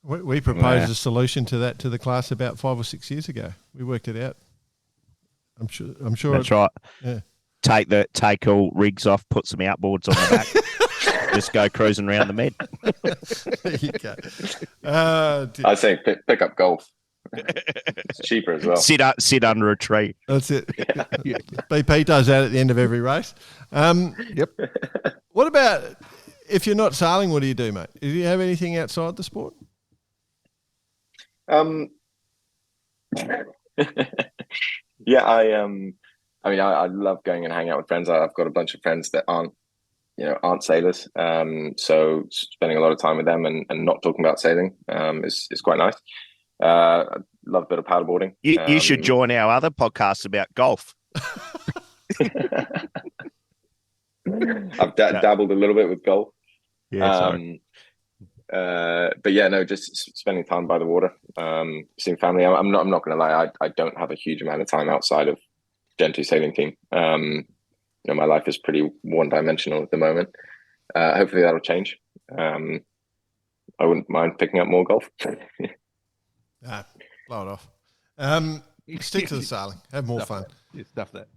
We proposed a solution to that to the class about 5 or 6 years ago. We worked it out. I'm sure. That's right. Yeah. Take all rigs off, put some outboards on the back, just go cruising around the Med. There you go. I say pick up golf. It's cheaper as well. Sit under a tree. That's it. Yeah. BP does that at the end of every race. Yep. What about if you're not sailing? What do you do, mate? Do you have anything outside the sport? Yeah, I love going and hanging out with friends. I've got a bunch of friends that aren't sailors. So spending a lot of time with them and not talking about sailing is quite nice. I love a bit of paddleboarding. You should join our other podcast about golf. I've dabbled a little bit with golf. Yeah, but yeah, no, just spending time by the water, seeing family. I'm not going to lie. I don't have a huge amount of time outside of Gentoo sailing team. My life is pretty one-dimensional at the moment. Hopefully that'll change. I wouldn't mind picking up more golf. Blow it off. Stick to the sailing. Have more fun. Yeah, stuff that.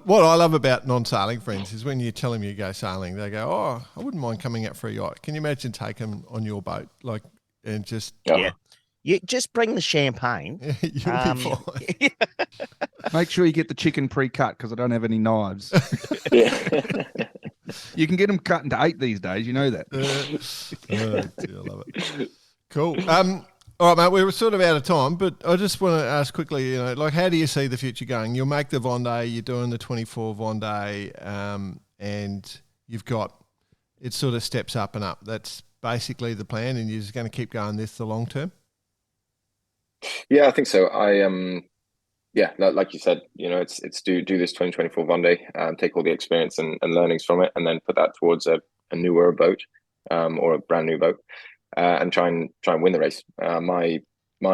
What I love about non-sailing friends is when you tell them you go sailing, they go, "Oh, I wouldn't mind coming out for a yacht." Can you imagine taking them on your boat, and just Yeah. You just bring the champagne. you'll be fine. Make sure you get the chicken pre-cut because I don't have any knives. Yeah. You can get them cut into 8 these days. You know that. Dear, I love it. Cool. All right, mate. We were sort of out of time, but I just want to ask quickly. How do you see the future going? You'll make the Vendee. You're doing the 24 Vendee, and you've got it. Sort of steps up and up. That's basically the plan, and you're just going to keep going this the long term. Yeah, I think so. Like you said, it's do this 2024 Vendee, take all the experience and learnings from it, and then put that towards a newer boat, or a brand new boat, and try and win the race. My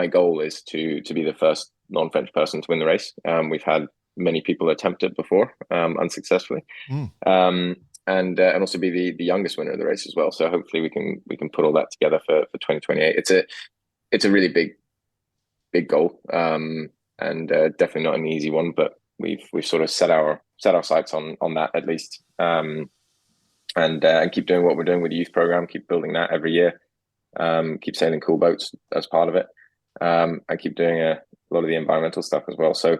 goal is to be the first non-French person to win the race. We've had many people attempt it before, unsuccessfly, and also be the youngest winner of the race as well. So hopefully we can put all that together for 2028. It's a really big goal, and definitely not an easy one, but we've sort of set our sights on that at least, and keep doing what we're doing with the youth program, keep building that every year, keep sailing cool boats as part of it, and keep doing a lot of the environmental stuff as well. So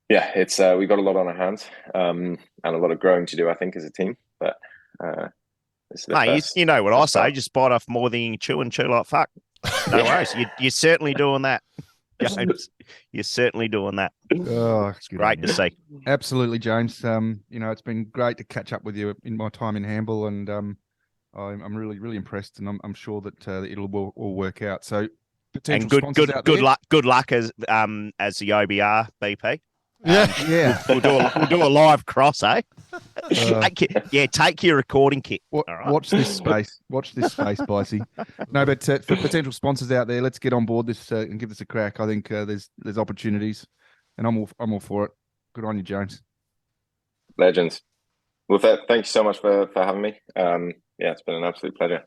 yeah, it's we've got a lot on our hands, and a lot of growing to do, I think, as a team, but you know what I say, just bite off more than you can chew like fuck. No worries. You're certainly doing that, James. You're certainly doing that. Oh, it's great to see. Absolutely, James. It's been great to catch up with you in my time in Hamble, and I'm really, really impressed, and I'm sure that it'll all work out. So, potential sponsors out there. Good luck as the OBR BP. Yeah. We'll do a live cross, eh? Take your recording kit. Right. Watch this space, Bicey. No, but for potential sponsors out there, let's get on board this and give this a crack. I think there's opportunities, and I'm all for it. Good on you, James. Legends. Well, thank you so much for having me. It's been an absolute pleasure.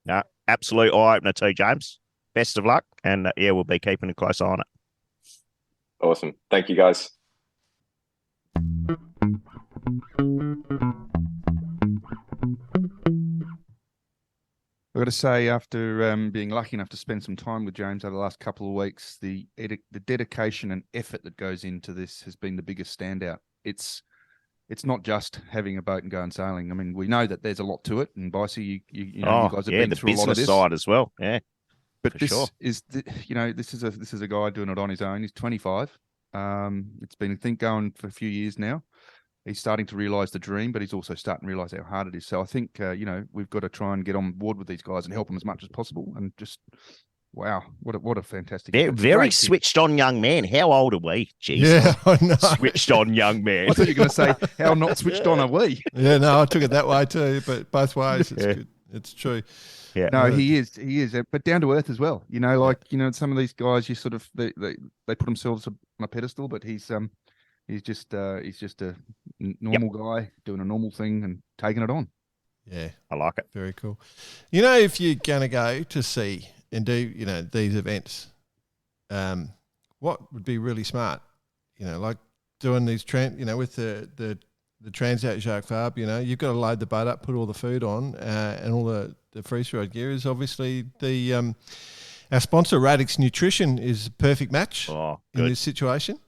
No, absolute eye opener too, James. Best of luck, and we'll be keeping a close eye on it. Awesome. Thank you, guys. I've got to say, after being lucky enough to spend some time with James over the last couple of weeks, the dedication and effort that goes into this has been the biggest standout. It's not just having a boat and going sailing. I mean, we know that there's a lot to it, and Bicey, you guys have been through a lot of this. The business side as well, yeah. But this is a guy doing it on his own. He's 25. It's been a thing going for a few years now. He's starting to realise the dream, but he's also starting to realise how hard it is. So I think we've got to try and get on board with these guys and help them as much as possible. And just wow, what a fantastic, very switched on young man. How old are we? Jeez, yeah, I know. Switched on young man. I thought you were going to say how not switched on are we? Yeah, no, I took it that way too. But both ways, it's good. It's true. Yeah. No, he is, but down to earth as well. Some of these guys, you sort of they put themselves on a pedestal, but he's just a normal guy doing a normal thing and taking it on. Yeah, I like it. Very cool. If you're gonna go to sea and do these events, what would be really smart? Like doing these with the Transat Jacques Fabre, you've got to load the boat up, put all the food on, and all the freeze ride gear is obviously our sponsor Radix Nutrition is a perfect match in this situation.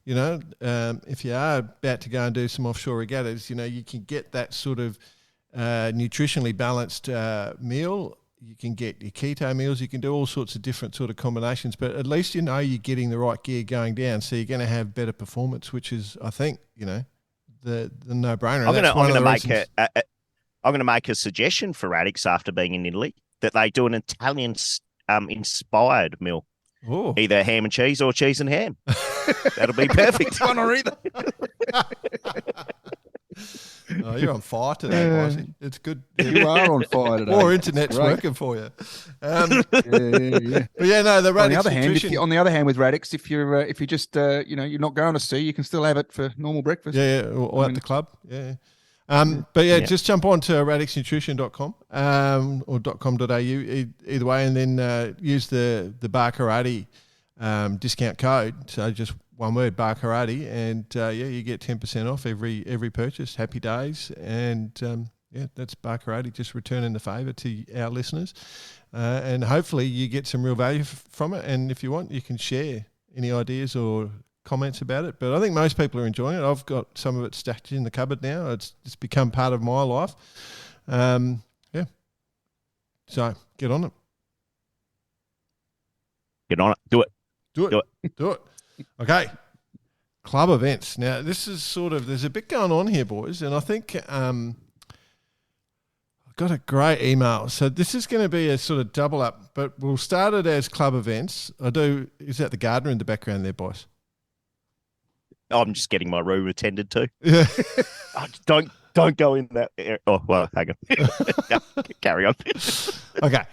If you are about to go and do some offshore regattas, you can get that sort of nutritionally balanced meal. You can get your keto meals. You can do all sorts of different sort of combinations, but at least you're getting the right gear going down, so you're going to have better performance, which is, I think, the no-brainer. I'm going to make a suggestion for Radix after being in Italy that they do an Italian inspired meal. Ooh. Either ham and cheese or cheese and ham. That'll be perfect. One or either. Oh, you're on fire today, Bicey. It's good. You are on fire today. Or internet's working for you. Yeah. But yeah, no, the Radix on the other hand, with Radix, if you're just you're not going to sea, you can still have it for normal breakfast. Yeah, or at the club. Yeah. Just jump on to radixnutrition.com or .com.au either way, and then use the Bar Karate discount code. So just one word, Barkarati, and you get 10% off every purchase. Happy days, and that's Barkarati, just returning the favour to our listeners, and hopefully you get some real value from it. And if you want, you can share any ideas or comments about it. But I think most people are enjoying it. I've got some of it stacked in the cupboard now. It's become part of my life. So get on it. Get on it. Do it. Do it. Okay. Club events. Now, this is there's a bit going on here, boys, and I think I got a great email. So this is going to be a sort of double up, but we'll start it as club events. Is that the gardener in the background there, boys? I'm just getting my room attended to. Yeah. Don't go in that area. Oh, well, hang on. Carry on. Okay.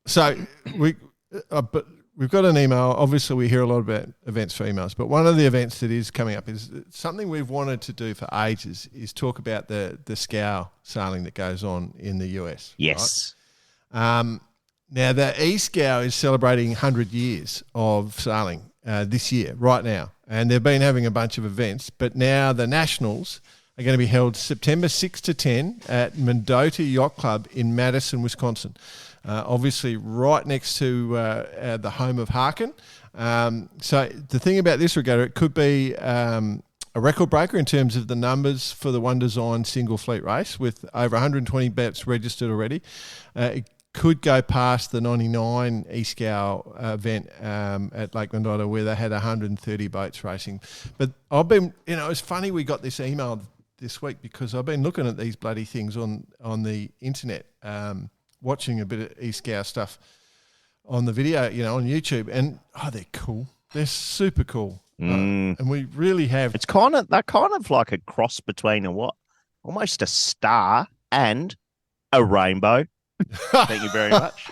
So we've got an email. Obviously, we hear a lot about events for emails, but one of the events that is coming up is something we've wanted to do for ages is talk about the scow sailing that goes on in the US. Yes. Right? Now, the e-scow is celebrating 100 years of sailing this year, right now. And they've been having a bunch of events, but now the Nationals are going to be held September 6 to 10 at Mendota Yacht Club in Madison, Wisconsin. Obviously right next to the home of Harkin. So the thing about this regatta, it could be a record breaker in terms of the numbers for the One Design single fleet race with over 120 boats registered already. It could go past the 99 e-scow event at Lake Mendota where they had 130 boats racing. But I've been, it's funny we got this email this week because I've been looking at these bloody things on the internet, watching a bit of e-scow stuff on the video, on YouTube, and they're cool. They're super cool. And we really have. They're kind of like a cross between almost a star and a rainbow. Thank you very much.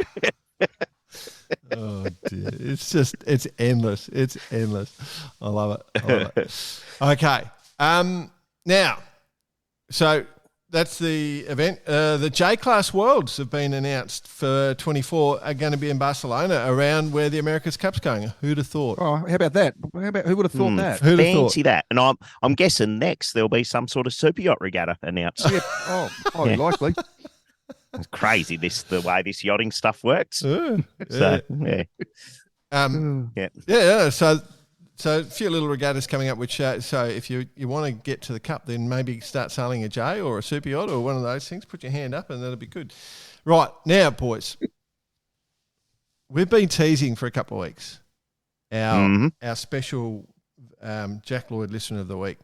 Oh dear, it's endless. It's endless. I love it. Okay. Now, so that's the event. The J-Class Worlds have been announced for 24 are going to be in Barcelona around where the America's Cup's going. Who'd have thought? Oh, how about that? Who would have thought that? Who'd have Fancy thought? that. And I'm guessing next there'll be some sort of super yacht regatta announced. Yeah. Oh, highly likely. It's crazy the way this yachting stuff works. Yeah. So yeah. Yeah. So a few little regattas coming up, which so if you want to get to the Cup, then maybe start sailing a J or a super yacht or one of those things. Put your hand up and that'll be good. Right, now, boys, we've been teasing for a couple of weeks our special Jack Lloyd Listener of the Week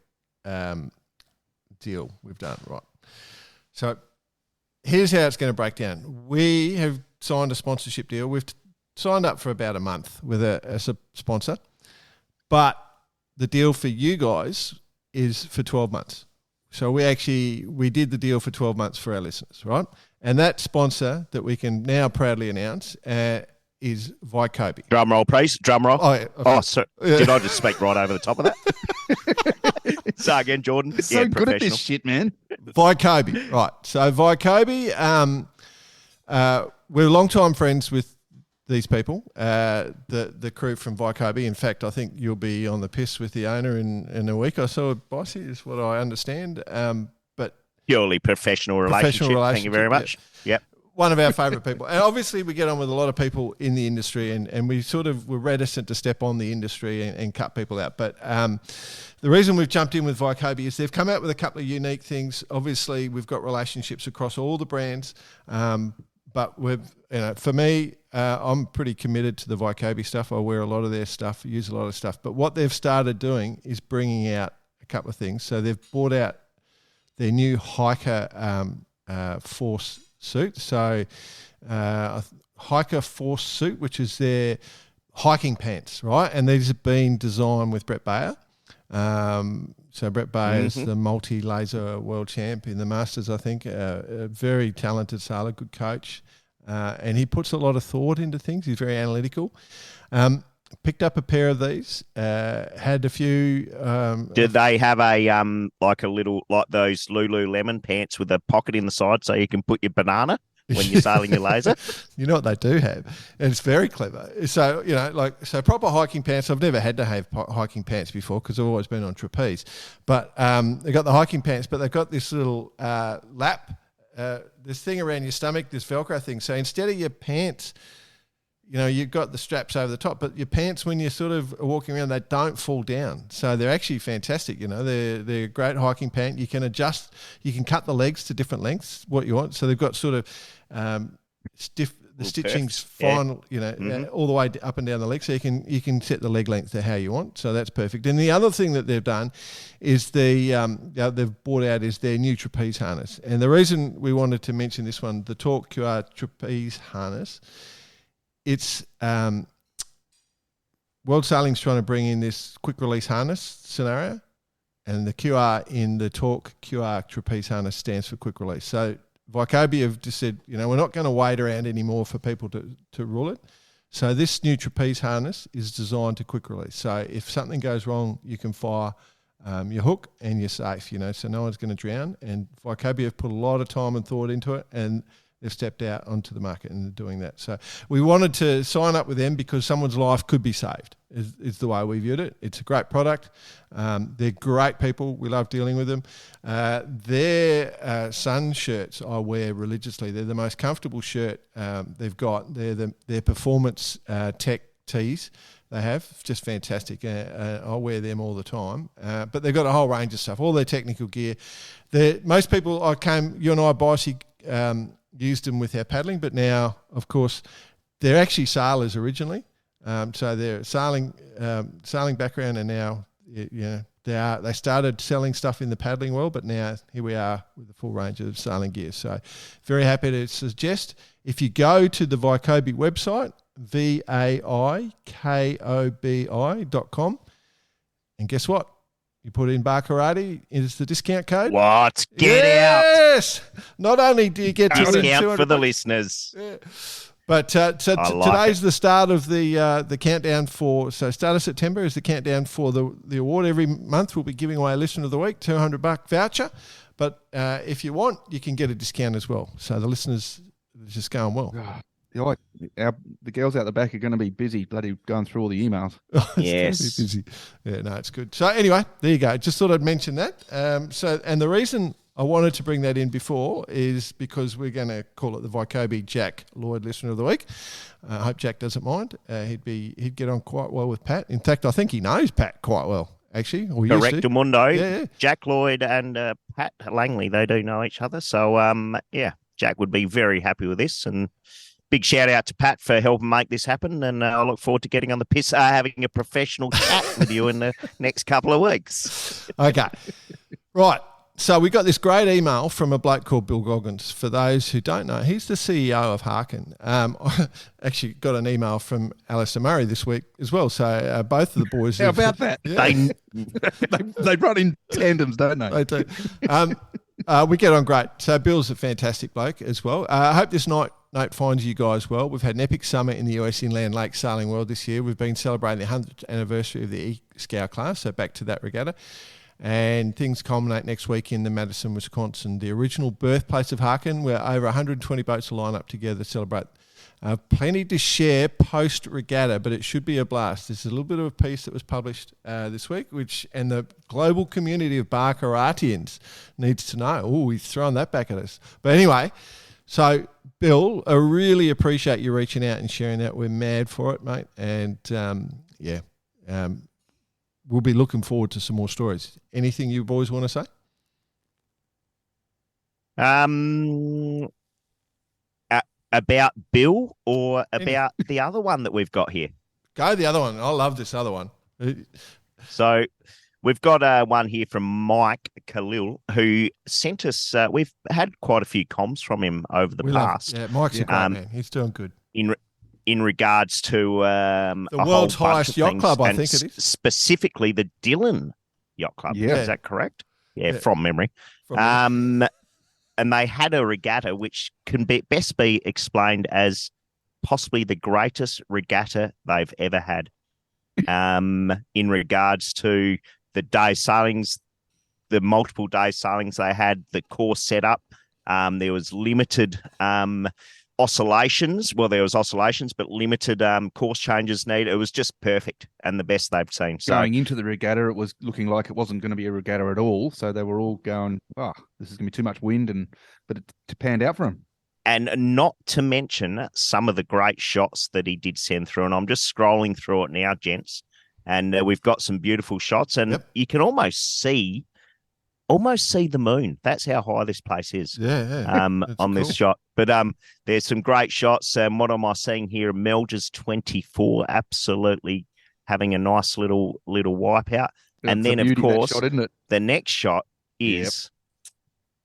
deal we've done, right? So here's how it's going to break down. We have signed a sponsorship deal. We've signed up for about a month with a sponsor. But the deal for you guys is for 12 months. So we did the deal for 12 months for our listeners, right? And that sponsor that we can now proudly announce is Vycobi. Drum roll, please. Drum roll. Oh, yeah, okay. Sorry. Did I just speak right over the top of that? Say again, Jordan. It's so good at this shit, man. Vycobi, right. So Vycobi, we're long-time friends with these people, the crew from Vycobi. In fact, I think you'll be on the piss with the owner in a week. I saw a bossy, is what I understand. But purely professional relationship. Thank you very much. Yep. One of our favourite people. And obviously we get on with a lot of people in the industry and we sort of were reticent to step on the industry and cut people out. But the reason we've jumped in with Vycobi is they've come out with a couple of unique things. Obviously, we've got relationships across all the brands. But for me, I'm pretty committed to the Vycobi stuff. I wear a lot of their stuff, use a lot of stuff. But what they've started doing is bringing out a couple of things. So they've brought out their new Hiker Force suit. So Hiker Force suit, which is their hiking pants, right? And these have been designed with Brett Bayer. So Brett Bayer is the multi-laser world champ in the Masters, I think. A very talented sailor, good coach. And he puts a lot of thought into things. He's very analytical. Picked up a pair of these. Had a few. Did they have a like those Lululemon pants with a pocket in the side so you can put your banana when you're sailing your laser. You know what they do have, and it's very clever. So so proper hiking pants. I've never had to have hiking pants before because I've always been on trapeze. But they've got the hiking pants, but they've got this little lap, this thing around your stomach, this Velcro thing. So instead of your pants, you've got the straps over the top, but your pants, when you're sort of walking around, they don't fall down. So they're actually fantastic. They're a great hiking pant. You can adjust, you can cut the legs to different lengths, what you want. So they've got sort of the stitching's fine, all the way up and down the leg. So you can set the leg length to how you want. So that's perfect. And the other thing that they've done is they've brought out is their new trapeze harness. And the reason we wanted to mention this one, the Torque QR trapeze harness, it's World Sailing's trying to bring in this quick release harness scenario, and the QR in the Torque QR trapeze harness stands for quick release. So Vycobia have just said, we're not going to wait around anymore for people to rule it. So this new trapeze harness is designed to quick release. So if something goes wrong, you can fire your hook and you're safe, so no one's going to drown. And Vycobia have put a lot of time and thought into it, and they've stepped out onto the market and they're doing that. So we wanted to sign up with them because someone's life could be saved, is the way we viewed it. It's a great product. They're great people. We love dealing with them. Their sun shirts I wear religiously. They're the most comfortable shirt they've got. They're their performance tech tees they have, just fantastic. I wear them all the time. But they've got a whole range of stuff, all their technical gear. Most people, you and I, Bicey, used them with our paddling, but now, of course, they're actually sailors originally. So they're sailing background, and now they started selling stuff in the paddling world, but now here we are with the full range of sailing gear. So very happy to suggest, if you go to the Vycobia website, VAIKOBI.com, and guess what? You put in Barkarati is the discount code. What? Get out. Yes. Not only do you get discount for the listeners. Yeah. But today's the start of the countdown for. So start of September is the countdown for the award. Every month we'll be giving away a listener of the week, $200 voucher. But if you want, you can get a discount as well. So the listeners are just going well. The girls out the back are going to be busy bloody going through all the emails. Yes. Busy. Yeah, no, it's good. So anyway, there you go. Just thought I'd mention that. And the reason I wanted to bring that in before is because we're going to call it the Vycobia Jack Lloyd Listener of the Week. I hope Jack doesn't mind. He'd get on quite well with Pat. In fact, I think he knows Pat quite well, actually. Correct, Mundo. Yeah. Jack Lloyd and Pat Langley, they do know each other. So, Jack would be very happy with this. And big shout out to Pat for helping make this happen. And I look forward to getting on the piss, having a professional chat with you in the next couple of weeks. Okay. Right. So we got this great email from a bloke called Bill Goggins. For those who don't know, he's the CEO of Harken. I actually got an email from Alistair Murray this week as well. So both of the boys. How about that? Yeah. They run in tandems, don't they? They do. We get on great. So Bill's a fantastic bloke as well. I hope this note finds you guys well. We've had an epic summer in the US Inland Lake Sailing World this year. We've been celebrating the 100th anniversary of the E-Scow class, so back to that regatta. And things culminate next week in the Madison, Wisconsin, the original birthplace of Harken, where over 120 boats will line up together to celebrate. Plenty to share post-regatta, but it should be a blast. There's a little bit of a piece that was published this week, and the global community of Barkaratians needs to know. Oh, he's thrown that back at us. But anyway, so Bill, I really appreciate you reaching out and sharing that. We're mad for it, mate. And we'll be looking forward to some more stories. Anything you boys want to say? About Bill or about the other one that we've got here? Go the other one. I love this other one. So we've got one here from Mike Khalil, who sent us, we've had quite a few comms from him over the past. Mike's a great man. He's doing good. In regards to the world's highest yacht club, I think it is. Specifically the Dillon Yacht Club. Yeah. Is that correct? Yeah, from memory. And they had a regatta which can best be explained as possibly the greatest regatta they've ever had. In regards to the day sailings, the multiple day sailings they had, the course set up, There was limited oscillations. Well, there was oscillations, but limited course changes needed. It was just perfect and the best they've seen. So Going into the regatta, it was looking like it wasn't going to be a regatta at all. So they were all going, "Oh, this is going to be too much wind," but it panned out for him. And not to mention some of the great shots that he did send through. And I'm just scrolling through it now, gents. And we've got some beautiful shots. And you can almost see the moon. That's how high this place is. On this shot. But there's some great shots. And what am I seeing here? Melges 24, absolutely having a nice little wipeout. And then, of course, shot, isn't it? The next shot is...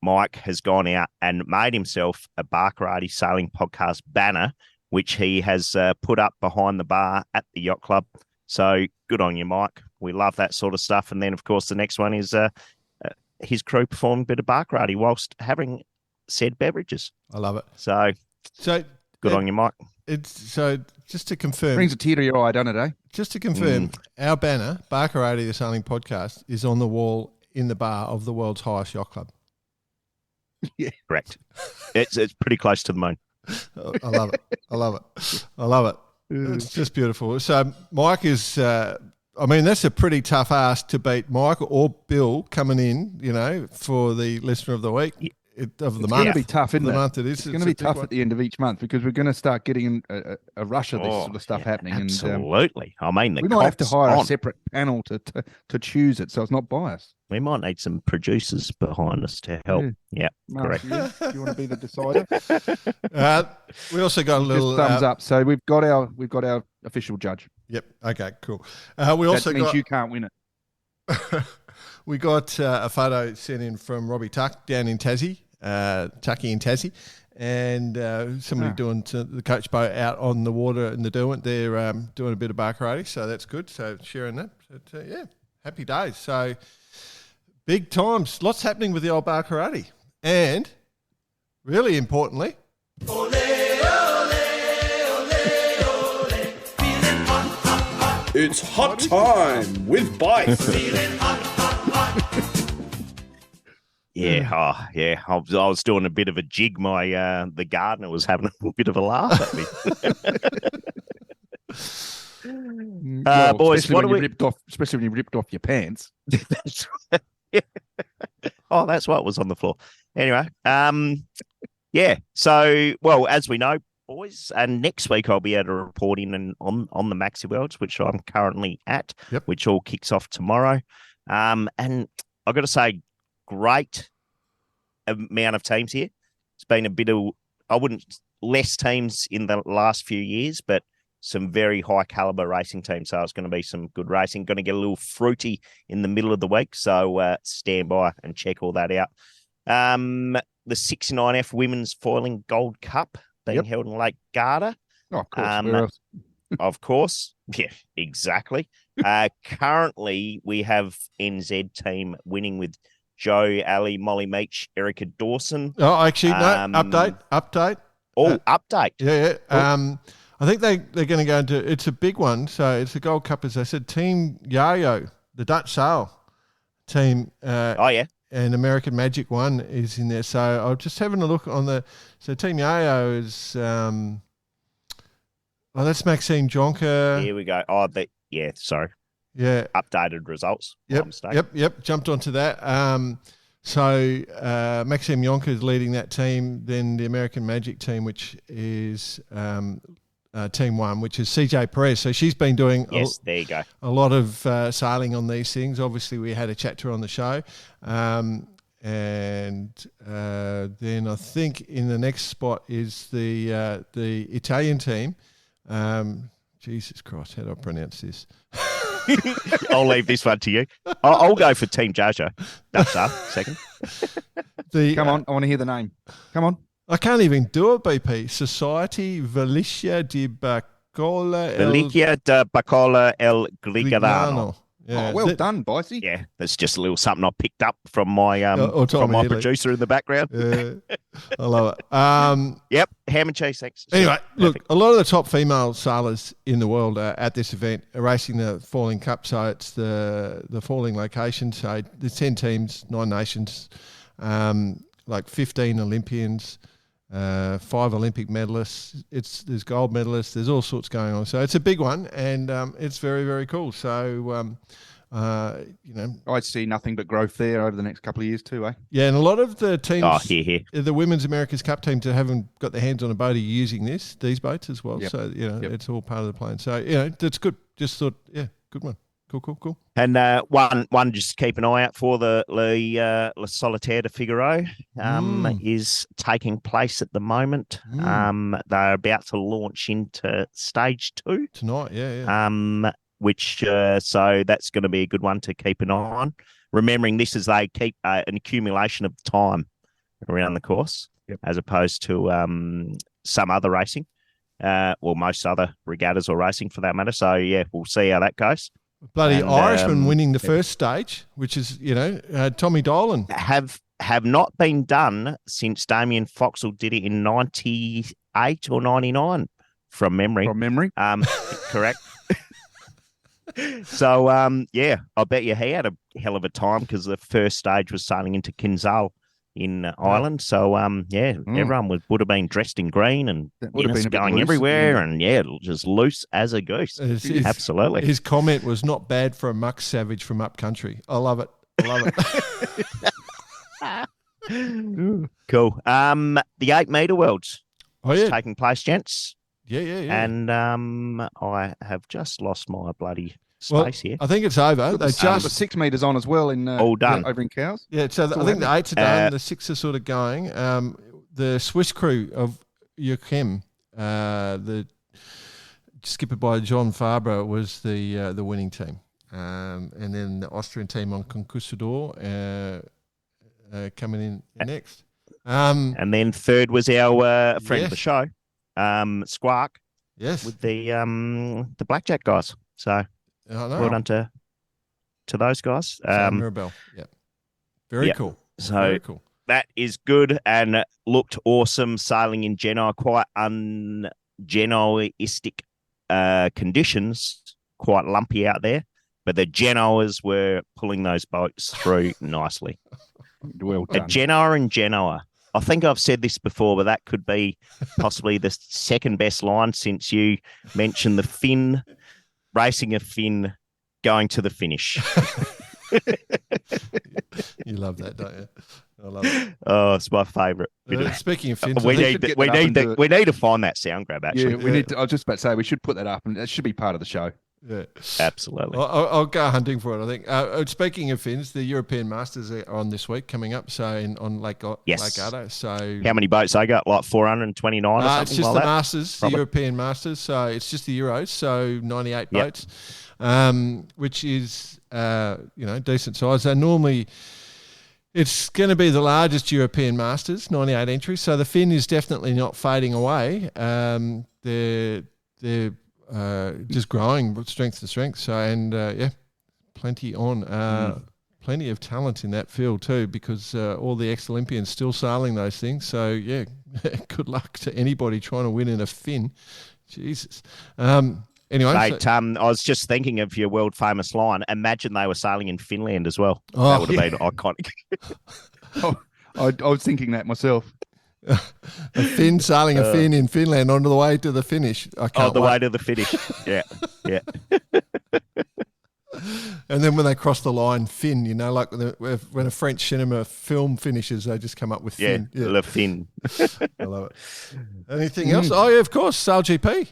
Mike has gone out and made himself a Barkarati Sailing Podcast banner, which he has put up behind the bar at the yacht club. So good on you, Mike. We love that sort of stuff. And then, of course, the next one is his crew performing a bit of Barkarati whilst having said beverages. I love it. So good on you, Mike. So just to confirm, brings a tear to your eye, doesn't it? Eh? Just to confirm, our banner, Barkarati the Sailing Podcast, is on the wall in the bar of the world's highest yacht club. Yeah, correct. It's pretty close to the moon. I love it. I love it. It's just beautiful. So Mike is, that's a pretty tough ask to beat Mike or Bill coming in, for the listener of the week. Of the month. It's going to be tough, isn't it? Month it is. It's going to be tough at the end of each month because we're going to start getting a rush of this sort of stuff happening. Absolutely. We might have to hire a separate panel to choose it so it's not biased. We might need some producers behind us to help. Yeah, correct. Do you want to be the decider? We also got a little thumbs up. So we've got our official judge. Yep. Okay. Cool. That means you can't win it. We got a photo sent in from Robbie Tuck down in Tassie, Tucky in Tassie, and somebody doing the coach boat out on the water in the Derwent. They're doing a bit of Barkarati, so that's good. So sharing that. So, happy days. So big times. Lots happening with the old Barkarati. And really importantly... Ole, ole, ole, ole. Feeling hot, hot, hot. It's hot time with Bike. Feeling hot, hot, hot. Yeah, I was doing a bit of a jig. The gardener was having a little bit of a laugh at me. Boys, what do we... especially when you ripped off your pants. That's right. Oh, that's what was on the floor. Anyway, So, well, as we know, boys, and next week I'll be able to report in on the Maxi Worlds, which I'm currently at, which all kicks off tomorrow. And I've got to say, great amount of teams here. It's been a bit of, less teams in the last few years, but some very high caliber racing teams. So it's going to be some good racing. Going to get a little fruity in the middle of the week. So stand by and check all that out. The 69F Women's Foiling Gold Cup being held in Lake Garda. Oh, of course. Of course. Yeah, exactly. Currently, we have NZ team winning with Joe, Ali, Molly Meach, Erica Dawson. Oh, actually, no. Update. Oh, update. Yeah. I think they're going to go into, it's a big one. So it's a Gold Cup, as I said. Team Yayo, the Dutch Sail team. And American Magic 1 is in there. So I'm just having a look on so Team Yayo is, that's Maxime Jonker. Here we go. Sorry. Yeah. Updated results. Yep. Jumped onto that. So Maxime Jonker is leading that team. Then the American Magic team, which is Team 1, which is CJ Perez. So she's been doing there you go. A lot of sailing on these things. Obviously, we had a chat to her on the show. And then I think in the next spot is the Italian team. Jesus Christ, how do I pronounce this? I'll leave this one to you. I'll go for Team Jaja. That's up, second. Come on, I want to hear the name. Come on. I can't even do it, BP. Society Valicia di Bacola. Valicia di Bacola El Grigano. Yeah. Oh, well done, Bicey. Yeah, that's just a little something I picked up from my producer in the background. Yeah, I love it. Yep, ham and cheese, thanks. Anyway, look, a lot of the top female sailors in the world are at this event are racing the Foiling Cup. So it's the Foiling location. So there's 10 teams, 9 nations. A like 15 Olympians, 5 Olympic medalists. There's gold medalists. There's all sorts going on. So it's a big one, and it's very, very cool. So, I see nothing but growth there over the next couple of years too, eh? Yeah, and a lot of the teams, here. The Women's America's Cup teams that haven't got their hands on a boat are using these boats as well. Yep. So, it's all part of the plan. So, that's good. Just thought, good one. Cool. And one just keep an eye out for the Le Solitaire de Figaro is taking place at the moment. They're about to launch into stage 2 tonight. Yeah. Which so that's going to be a good one to keep an eye on. Remembering this is they keep an accumulation of time around the course, as opposed to some other racing, most other regattas or racing for that matter. So we'll see how that goes. Bloody Irishman winning the first stage, which is Tommy Dolan have not been done since Damien Foxall did it in 98 or 99 from memory. Correct. So I bet you he had a hell of a time because the first stage was sailing into Kinsale in Ireland. So everyone would have been dressed in green and Guinness going loose, everywhere, and just loose as a goose. Absolutely. His comment was not bad for a muck savage from up country. I love it. Cool. The 8 metre worlds taking place, gents. Yeah. And I have just lost my bloody space here. I think it's over. They just the 6 meters on as well in all done over in Cows. Yeah, so I think the 8s are done. The 6 are sort of going. The Swiss crew of Joachim, the skippered by John Fabre, was the winning team, and then the Austrian team on Conquistador coming in next. And then third was our friend of the show, Squark. Yes, with the blackjack guys. So well done to those guys. Mirabelle. Yeah, very cool. So very cool. That is good and looked awesome sailing in Genoa. Quite un-Genoistic conditions, quite lumpy out there. But the Genoas were pulling those boats through nicely. Well done. Genoa and Genoa. I think I've said this before, but that could be possibly the second best line since you mentioned the Finn, racing a Finn, going to the finish. You love that, don't you? I love it. Oh, it's my favourite. Speaking of Finns, we need to find that sound grab. Actually, we need to. I was just about to say we should put that up, and that should be part of the show. Yeah, absolutely. I'll go hunting for it. I think. Speaking of Finns, the European Masters are on this week coming up. So on Lake Garda. So how many boats they got? Like 429 or something. It's just like the that? Masters, the European Masters. So it's just the Euros. So 98 boats, which is decent size. So normally it's going to be the largest European Masters, 98 entries. So the Finn is definitely not fading away. They're just growing strength to strength. So plenty on. Plenty of talent in that field too, because all the ex-Olympians still sailing those things. So good luck to anybody trying to win in a Finn. Jesus. Anyway, mate, I was just thinking of your world famous line. Imagine they were sailing in Finland as well. That would have been iconic. I was thinking that myself. A Finn sailing a Finn in Finland on the way to the finish. Way to the finish. Yeah. And then when they cross the line, Finn, like when a French cinema film finishes, they just come up with Finn. Yeah, Le Finn. I love it. Anything else? Oh, yeah, of course, Sail GP.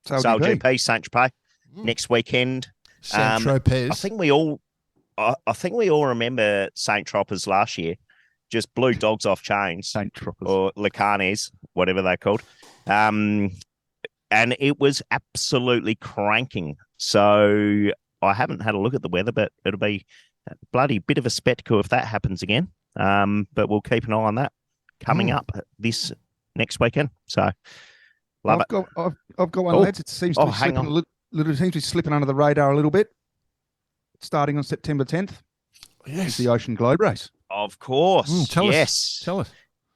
Sail GP, Saint-Tropez, next weekend. Saint-Tropez. I think we all remember Saint-Tropez last year. Just blew dogs off chains, or Lacanes, whatever they're called. And it was absolutely cranking. So I haven't had a look at the weather, but it'll be a bloody bit of a spectacle if that happens again. But we'll keep an eye on that coming up this next weekend. So love it. I've got one, lads. It seems to be slipping under the radar a little bit. Starting on September 10th. Yes. The Ocean Globe Race. Of course. Tell us.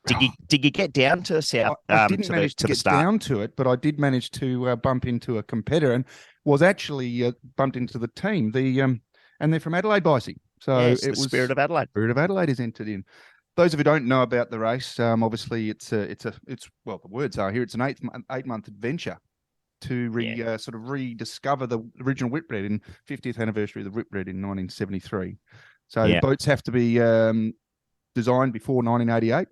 Did you get down to South? I didn't manage to get down to it, but I did manage to bump into a competitor and was actually bumped into the team. And they're from Adelaide Bicy. So it was Spirit of Adelaide. Spirit of Adelaide is entered in. those of you who don't know about the race, obviously it's well, the words are here. It's an 8-month adventure to sort of rediscover the original Whitbread in 50th anniversary of the Whitbread in 1973. So boats have to be designed before 1988.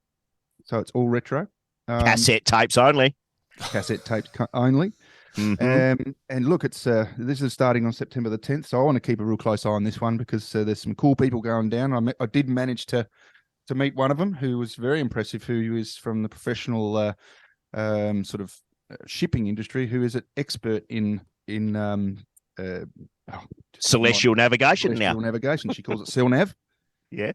So it's all retro. Cassette tapes only. Cassette tapes only. Mm-hmm. And look, it's this is starting on September the 10th, so I want to keep a real close eye on this one because there's some cool people going down. I did manage to meet one of them who was very impressive, who is from the professional sort of shipping industry, who is an expert in celestial navigation. Celestial navigation. She calls it CellNav. Yeah,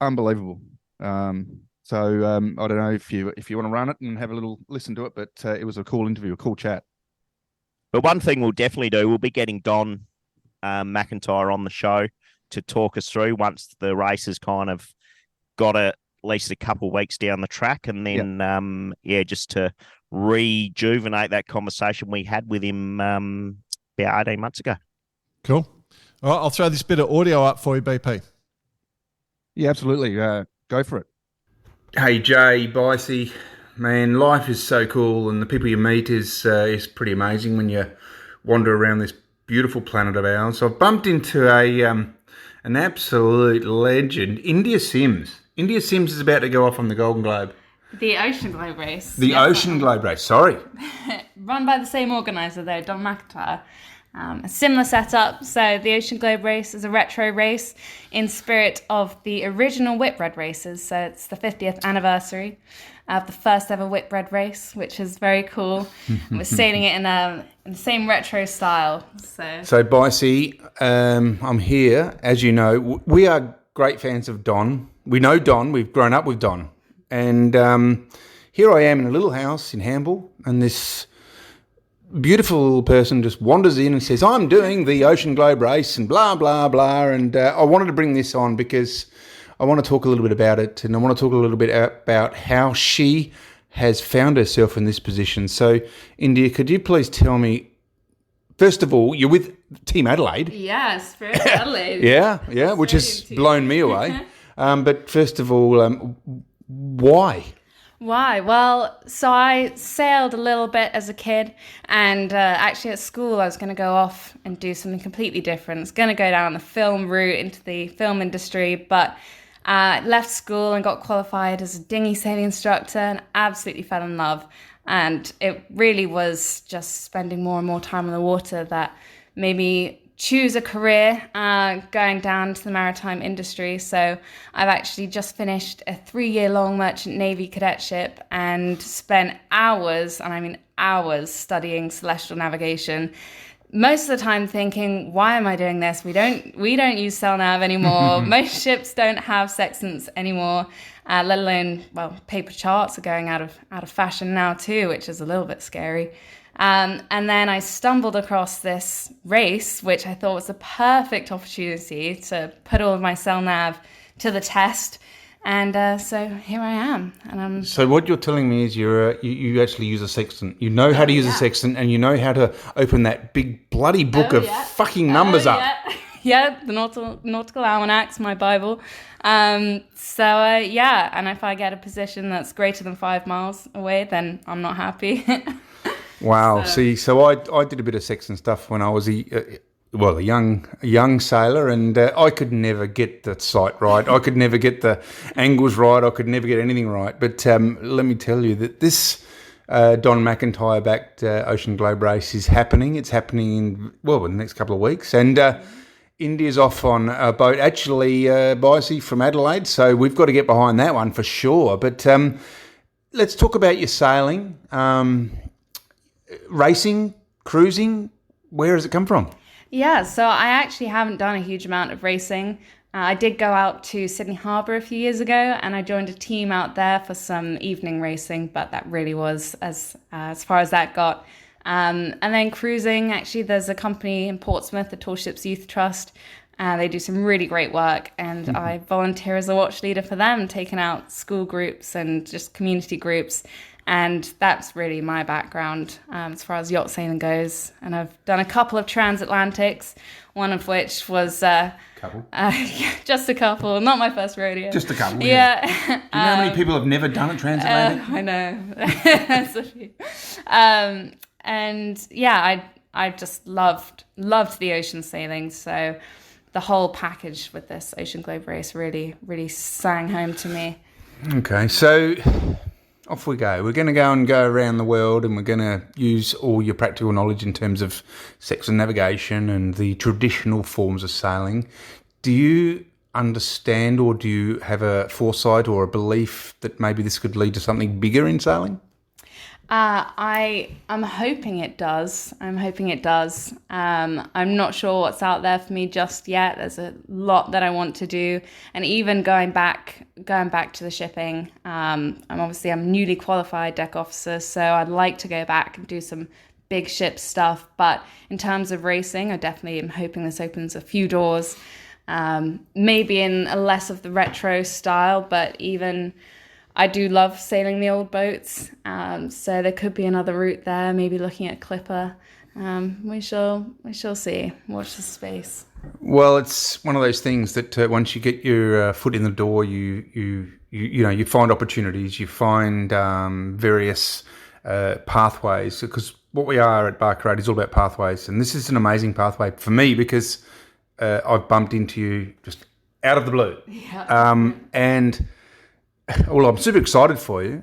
unbelievable. So I don't know if you want to run it and have a little listen to it, but it was a cool interview, a cool chat. But one thing we'll definitely do, we'll be getting Don McIntyre on the show to talk us through once the race has kind of got at least a couple of weeks down the track, and then just to rejuvenate that conversation we had with him about 18 months ago. Cool. All right, I'll throw this bit of audio up for you, BP. Yeah, absolutely. Go for it. Hey, Jay, Bicey, man, life is so cool, and the people you meet is pretty amazing when you wander around this beautiful planet of ours. I've bumped into an absolute legend, India Syms. India Syms is about to go off on the Golden Globe. The Ocean Globe race. The Ocean Globe race, sorry. Run by the same organiser though, Don McIntyre. A similar setup. So the Ocean Globe race is a retro race in spirit of the original Whitbread races. So it's the 50th anniversary of the first ever Whitbread race, which is very cool. We're sailing it in the same retro style. So Bicey, I'm here. As you know, we are great fans of Don. We know Don. We've grown up with Don. And here I am in a little house in Hamble, and this beautiful person just wanders in and says, I'm doing the Ocean Globe race and blah, blah, blah. And I wanted to bring this on because I want to talk a little bit about it, and I want to talk a little bit about how she has found herself in this position. So, India, could you please tell me, first of all, you're with Team Adelaide. Yeah, Spirit Adelaide. yeah, which has blown me away. But first of all, why? Why? Well, so I sailed a little bit as a kid, and actually at school I was going to go off and do something completely different. I was going to go down the film route into the film industry, but left school and got qualified as a dinghy sailing instructor and absolutely fell in love. And it really was just spending more and more time on the water that made me choose a career going down to the maritime industry. So I've actually just finished a 3-year-long merchant navy cadetship and spent hours, and I mean hours, studying celestial navigation. Most of the time thinking, why am I doing this? We don't use CellNav anymore. Most ships don't have sextants anymore, let alone, well, paper charts are going out of fashion now too, which is a little bit scary. And then I stumbled across this race, which I thought was a perfect opportunity to put all of my CellNav to the test. And so here I am. And So what you're telling me is you actually use a sextant. You know how to use a sextant, and you know how to open that big bloody book of fucking numbers up. Yeah, the Nautical Almanac's my Bible. And if I get a position that's greater than 5 miles away, then I'm not happy. Wow. So I did a bit of sextant stuff when I was a young sailor, and I could never get the sight right. I could never get the angles right. I could never get anything right. But let me tell you that this Don McIntyre-backed Ocean Globe race is happening. It's happening in the next couple of weeks, and India's off on a boat, actually, Bicey, from Adelaide. So we've got to get behind that one for sure. But let's talk about your sailing. Racing, cruising, where does it come from? Yeah, so I actually haven't done a huge amount of racing. I did go out to Sydney Harbour a few years ago, and I joined a team out there for some evening racing, but that really was as far as that got. And then cruising, actually there's a company in Portsmouth, the Tall Ships Youth Trust. They do some really great work, and I volunteer as a watch leader for them, taking out school groups and just community groups. And that's really my background as far as yacht sailing goes. And I've done a couple of transatlantics, one of which was Couple. just a couple, not my first rodeo. Just a couple. Yeah. Do you know how many people have never done a transatlantic? I know. That's a few. And yeah, I just loved the ocean sailing. So the whole package with this Ocean Globe race really, really sang home to me. Okay, so off we go. We're going to go around the world, and we're going to use all your practical knowledge in terms of sextant navigation and the traditional forms of sailing. Do you understand, or do you have a foresight or a belief that maybe this could lead to something bigger in sailing? I'm hoping it does. I'm not sure what's out there for me just yet. There's a lot that I want to do, and even going back to the shipping. I'm newly qualified deck officer, so I'd like to go back and do some big ship stuff. But in terms of racing, I definitely am hoping this opens a few doors. Maybe in a less of the retro style, but even. I do love sailing the old boats, so there could be another route there, maybe looking at Clipper. We shall see. Watch the space. Well, it's one of those things that once you get your foot in the door, you find opportunities, you find various pathways, because what we are at Barcarade is all about pathways, and this is an amazing pathway for me because I've bumped into you just out of the blue. Yeah. And well, I'm super excited for you.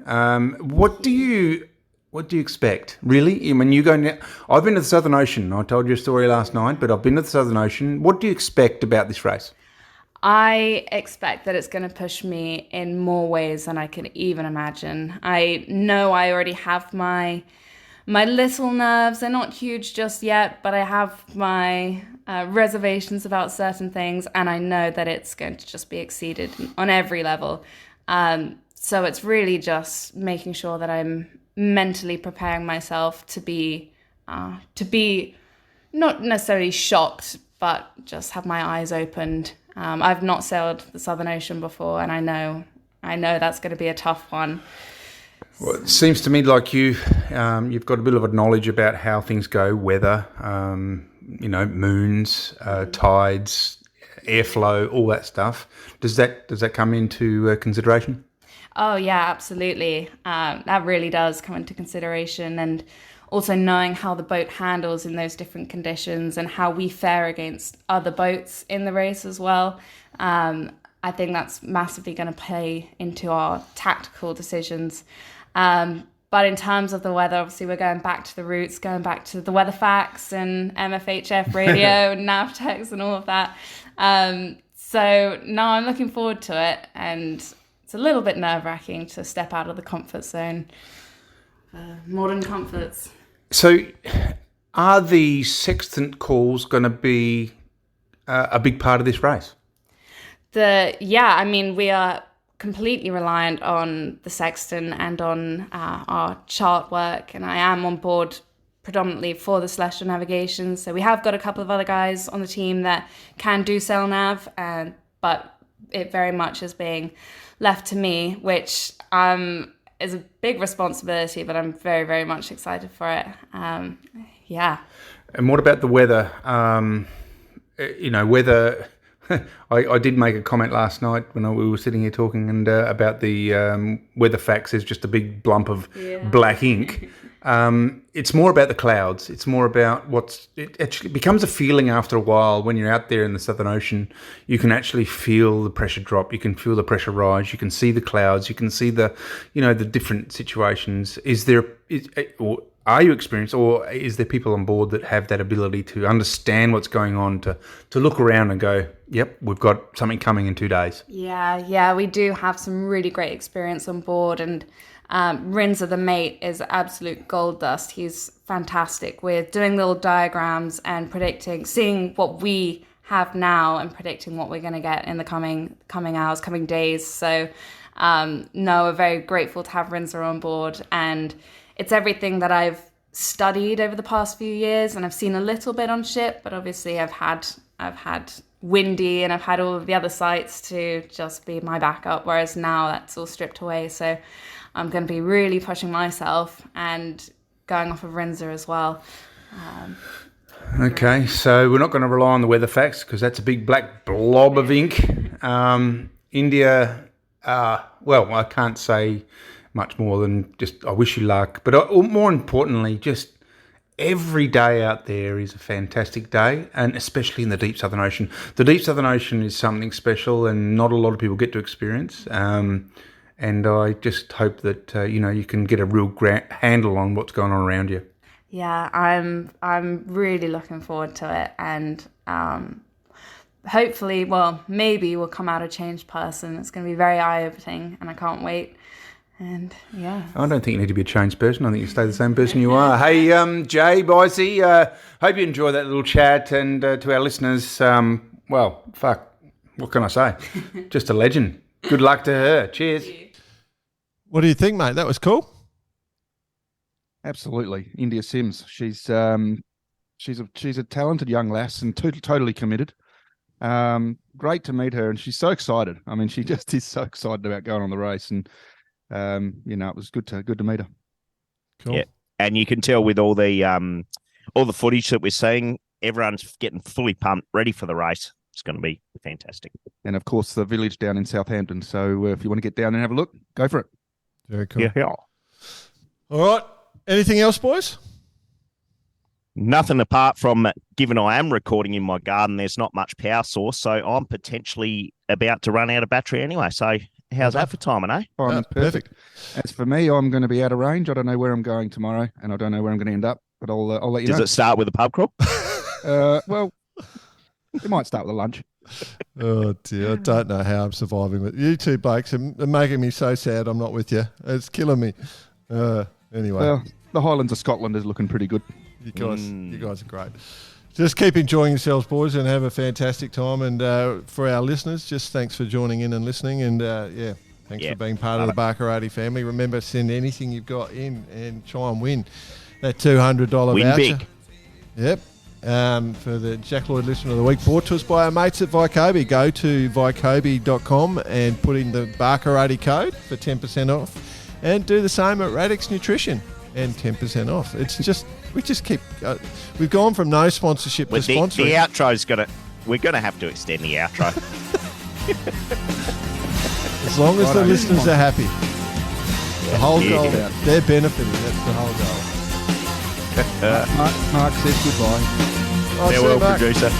What do you expect, really? I mean, you go now. I've been to the Southern Ocean. I told you a story last night, but I've been to the Southern Ocean. What do you expect about this race? I expect that it's going to push me in more ways than I can even imagine. I know I already have my little nerves. They're not huge just yet, but I have my reservations about certain things, and I know that it's going to just be exceeded on every level. So it's really just making sure that I'm mentally preparing myself to be not necessarily shocked, but just have my eyes opened. I've not sailed the Southern Ocean before, and I know that's going to be a tough one. Well, it seems to me like you've got a bit of a knowledge about how things go, weather, moons, tides, airflow, all that stuff. Does that come into consideration? Oh yeah, absolutely. That really does come into consideration, and also knowing how the boat handles in those different conditions and how we fare against other boats in the race as well. I think that's massively going to play into our tactical decisions. But in terms of the weather, obviously we're going back to the roots, going back to the weather facts and MFHF radio and Navtex and all of that. So no, I'm looking forward to it, and it's a little bit nerve-wracking to step out of the comfort zone. Modern comforts. So are the sextant calls going to be a big part of this race? We are completely reliant on the sextant and on our chart work, and I am on board predominantly for the celestial navigation. So we have got a couple of other guys on the team that can do sail nav, but it very much is being left to me, which is a big responsibility, but I'm very, very much excited for it. Yeah. And what about the weather? Weather. I did make a comment last night when we were sitting here talking and about the weather facts. There's just a big lump of black ink. It's more about the clouds. It's more about it actually becomes a feeling after a while when you're out there in the Southern Ocean. You can actually feel the pressure drop. You can feel the pressure rise. You can see the clouds. You can see the different situations. Are you experienced, or is there people on board that have that ability to understand what's going on, to look around and go, yep, we've got something coming in 2 days? Yeah, we do have some really great experience on board, and Rinza the mate is absolute gold dust. He's fantastic with doing little diagrams and predicting, seeing what we have now and predicting what we're going to get in the coming hours, coming days. So we're very grateful to have Rinza on board, and it's everything that I've studied over the past few years, and I've seen a little bit on ship, but obviously I've had Vendee and I've had all of the other sites to just be my backup, whereas now that's all stripped away. So I'm going to be really pushing myself and going off of Rinza as well. Okay, so we're not going to rely on the weather facts because that's a big black blob of ink. India, well, I can't say much more than just I wish you luck. But more importantly, just every day out there is a fantastic day, and especially in the deep Southern Ocean. The deep Southern Ocean is something special and not a lot of people get to experience. And I just hope that, you can get a real handle on what's going on around you. Yeah, I'm really looking forward to it, and hopefully, well, maybe we'll come out a changed person. It's going to be very eye-opening, and I can't wait. And yeah, I don't think you need to be a changed person. I think you stay the same person you are. Hey, Jay, Boise, hope you enjoy that little chat, and to our listeners, well, fuck, what can I say? Just a legend. Good luck to her. Cheers. What do you think, mate? That was cool. Absolutely, India Syms. She's a talented young lass and totally committed. Great to meet her, and she's so excited. I mean, she just is so excited about going on the race, and it was good to meet her. Cool. Yeah, and you can tell with all the footage that we're seeing, everyone's getting fully pumped, ready for the race. It's going to be fantastic. And of course, the village down in Southampton. So if you want to get down and have a look, go for it. Very cool. Yeah. All right. Anything else, boys? Nothing apart from, given I am recording in my garden, there's not much power source, so I'm potentially about to run out of battery anyway. So how's that for timing, eh? Perfect. As for me, I'm going to be out of range. I don't know where I'm going tomorrow, and I don't know where I'm going to end up, but I'll let you know. Does it start with a pub crawl? Well, it might start with a lunch. Oh, dear. I don't know how I'm surviving. But you two blokes are making me so sad I'm not with you. It's killing me. Anyway. Well, the Highlands of Scotland is looking pretty good. You guys are great. Just keep enjoying yourselves, boys, and have a fantastic time. And for our listeners, just thanks for joining in and listening. And thanks for being part of the Barkarati family. Remember, send anything you've got in and try and win that $200 win voucher. Big. Yep. For the Jack Lloyd Listener of the Week, brought to us by our mates at Vycobi. Go to vycobi.com and put in the Barkarati code for 10% off, and do the same at Radix Nutrition and 10% off. It's just, we just keep, we've gone from no sponsorship to sponsoring. The outro's we're going to have to extend the outro. As long as the listeners are happy. The whole goal, they're benefiting. That's the whole goal. Mark says goodbye. Farewell, producer.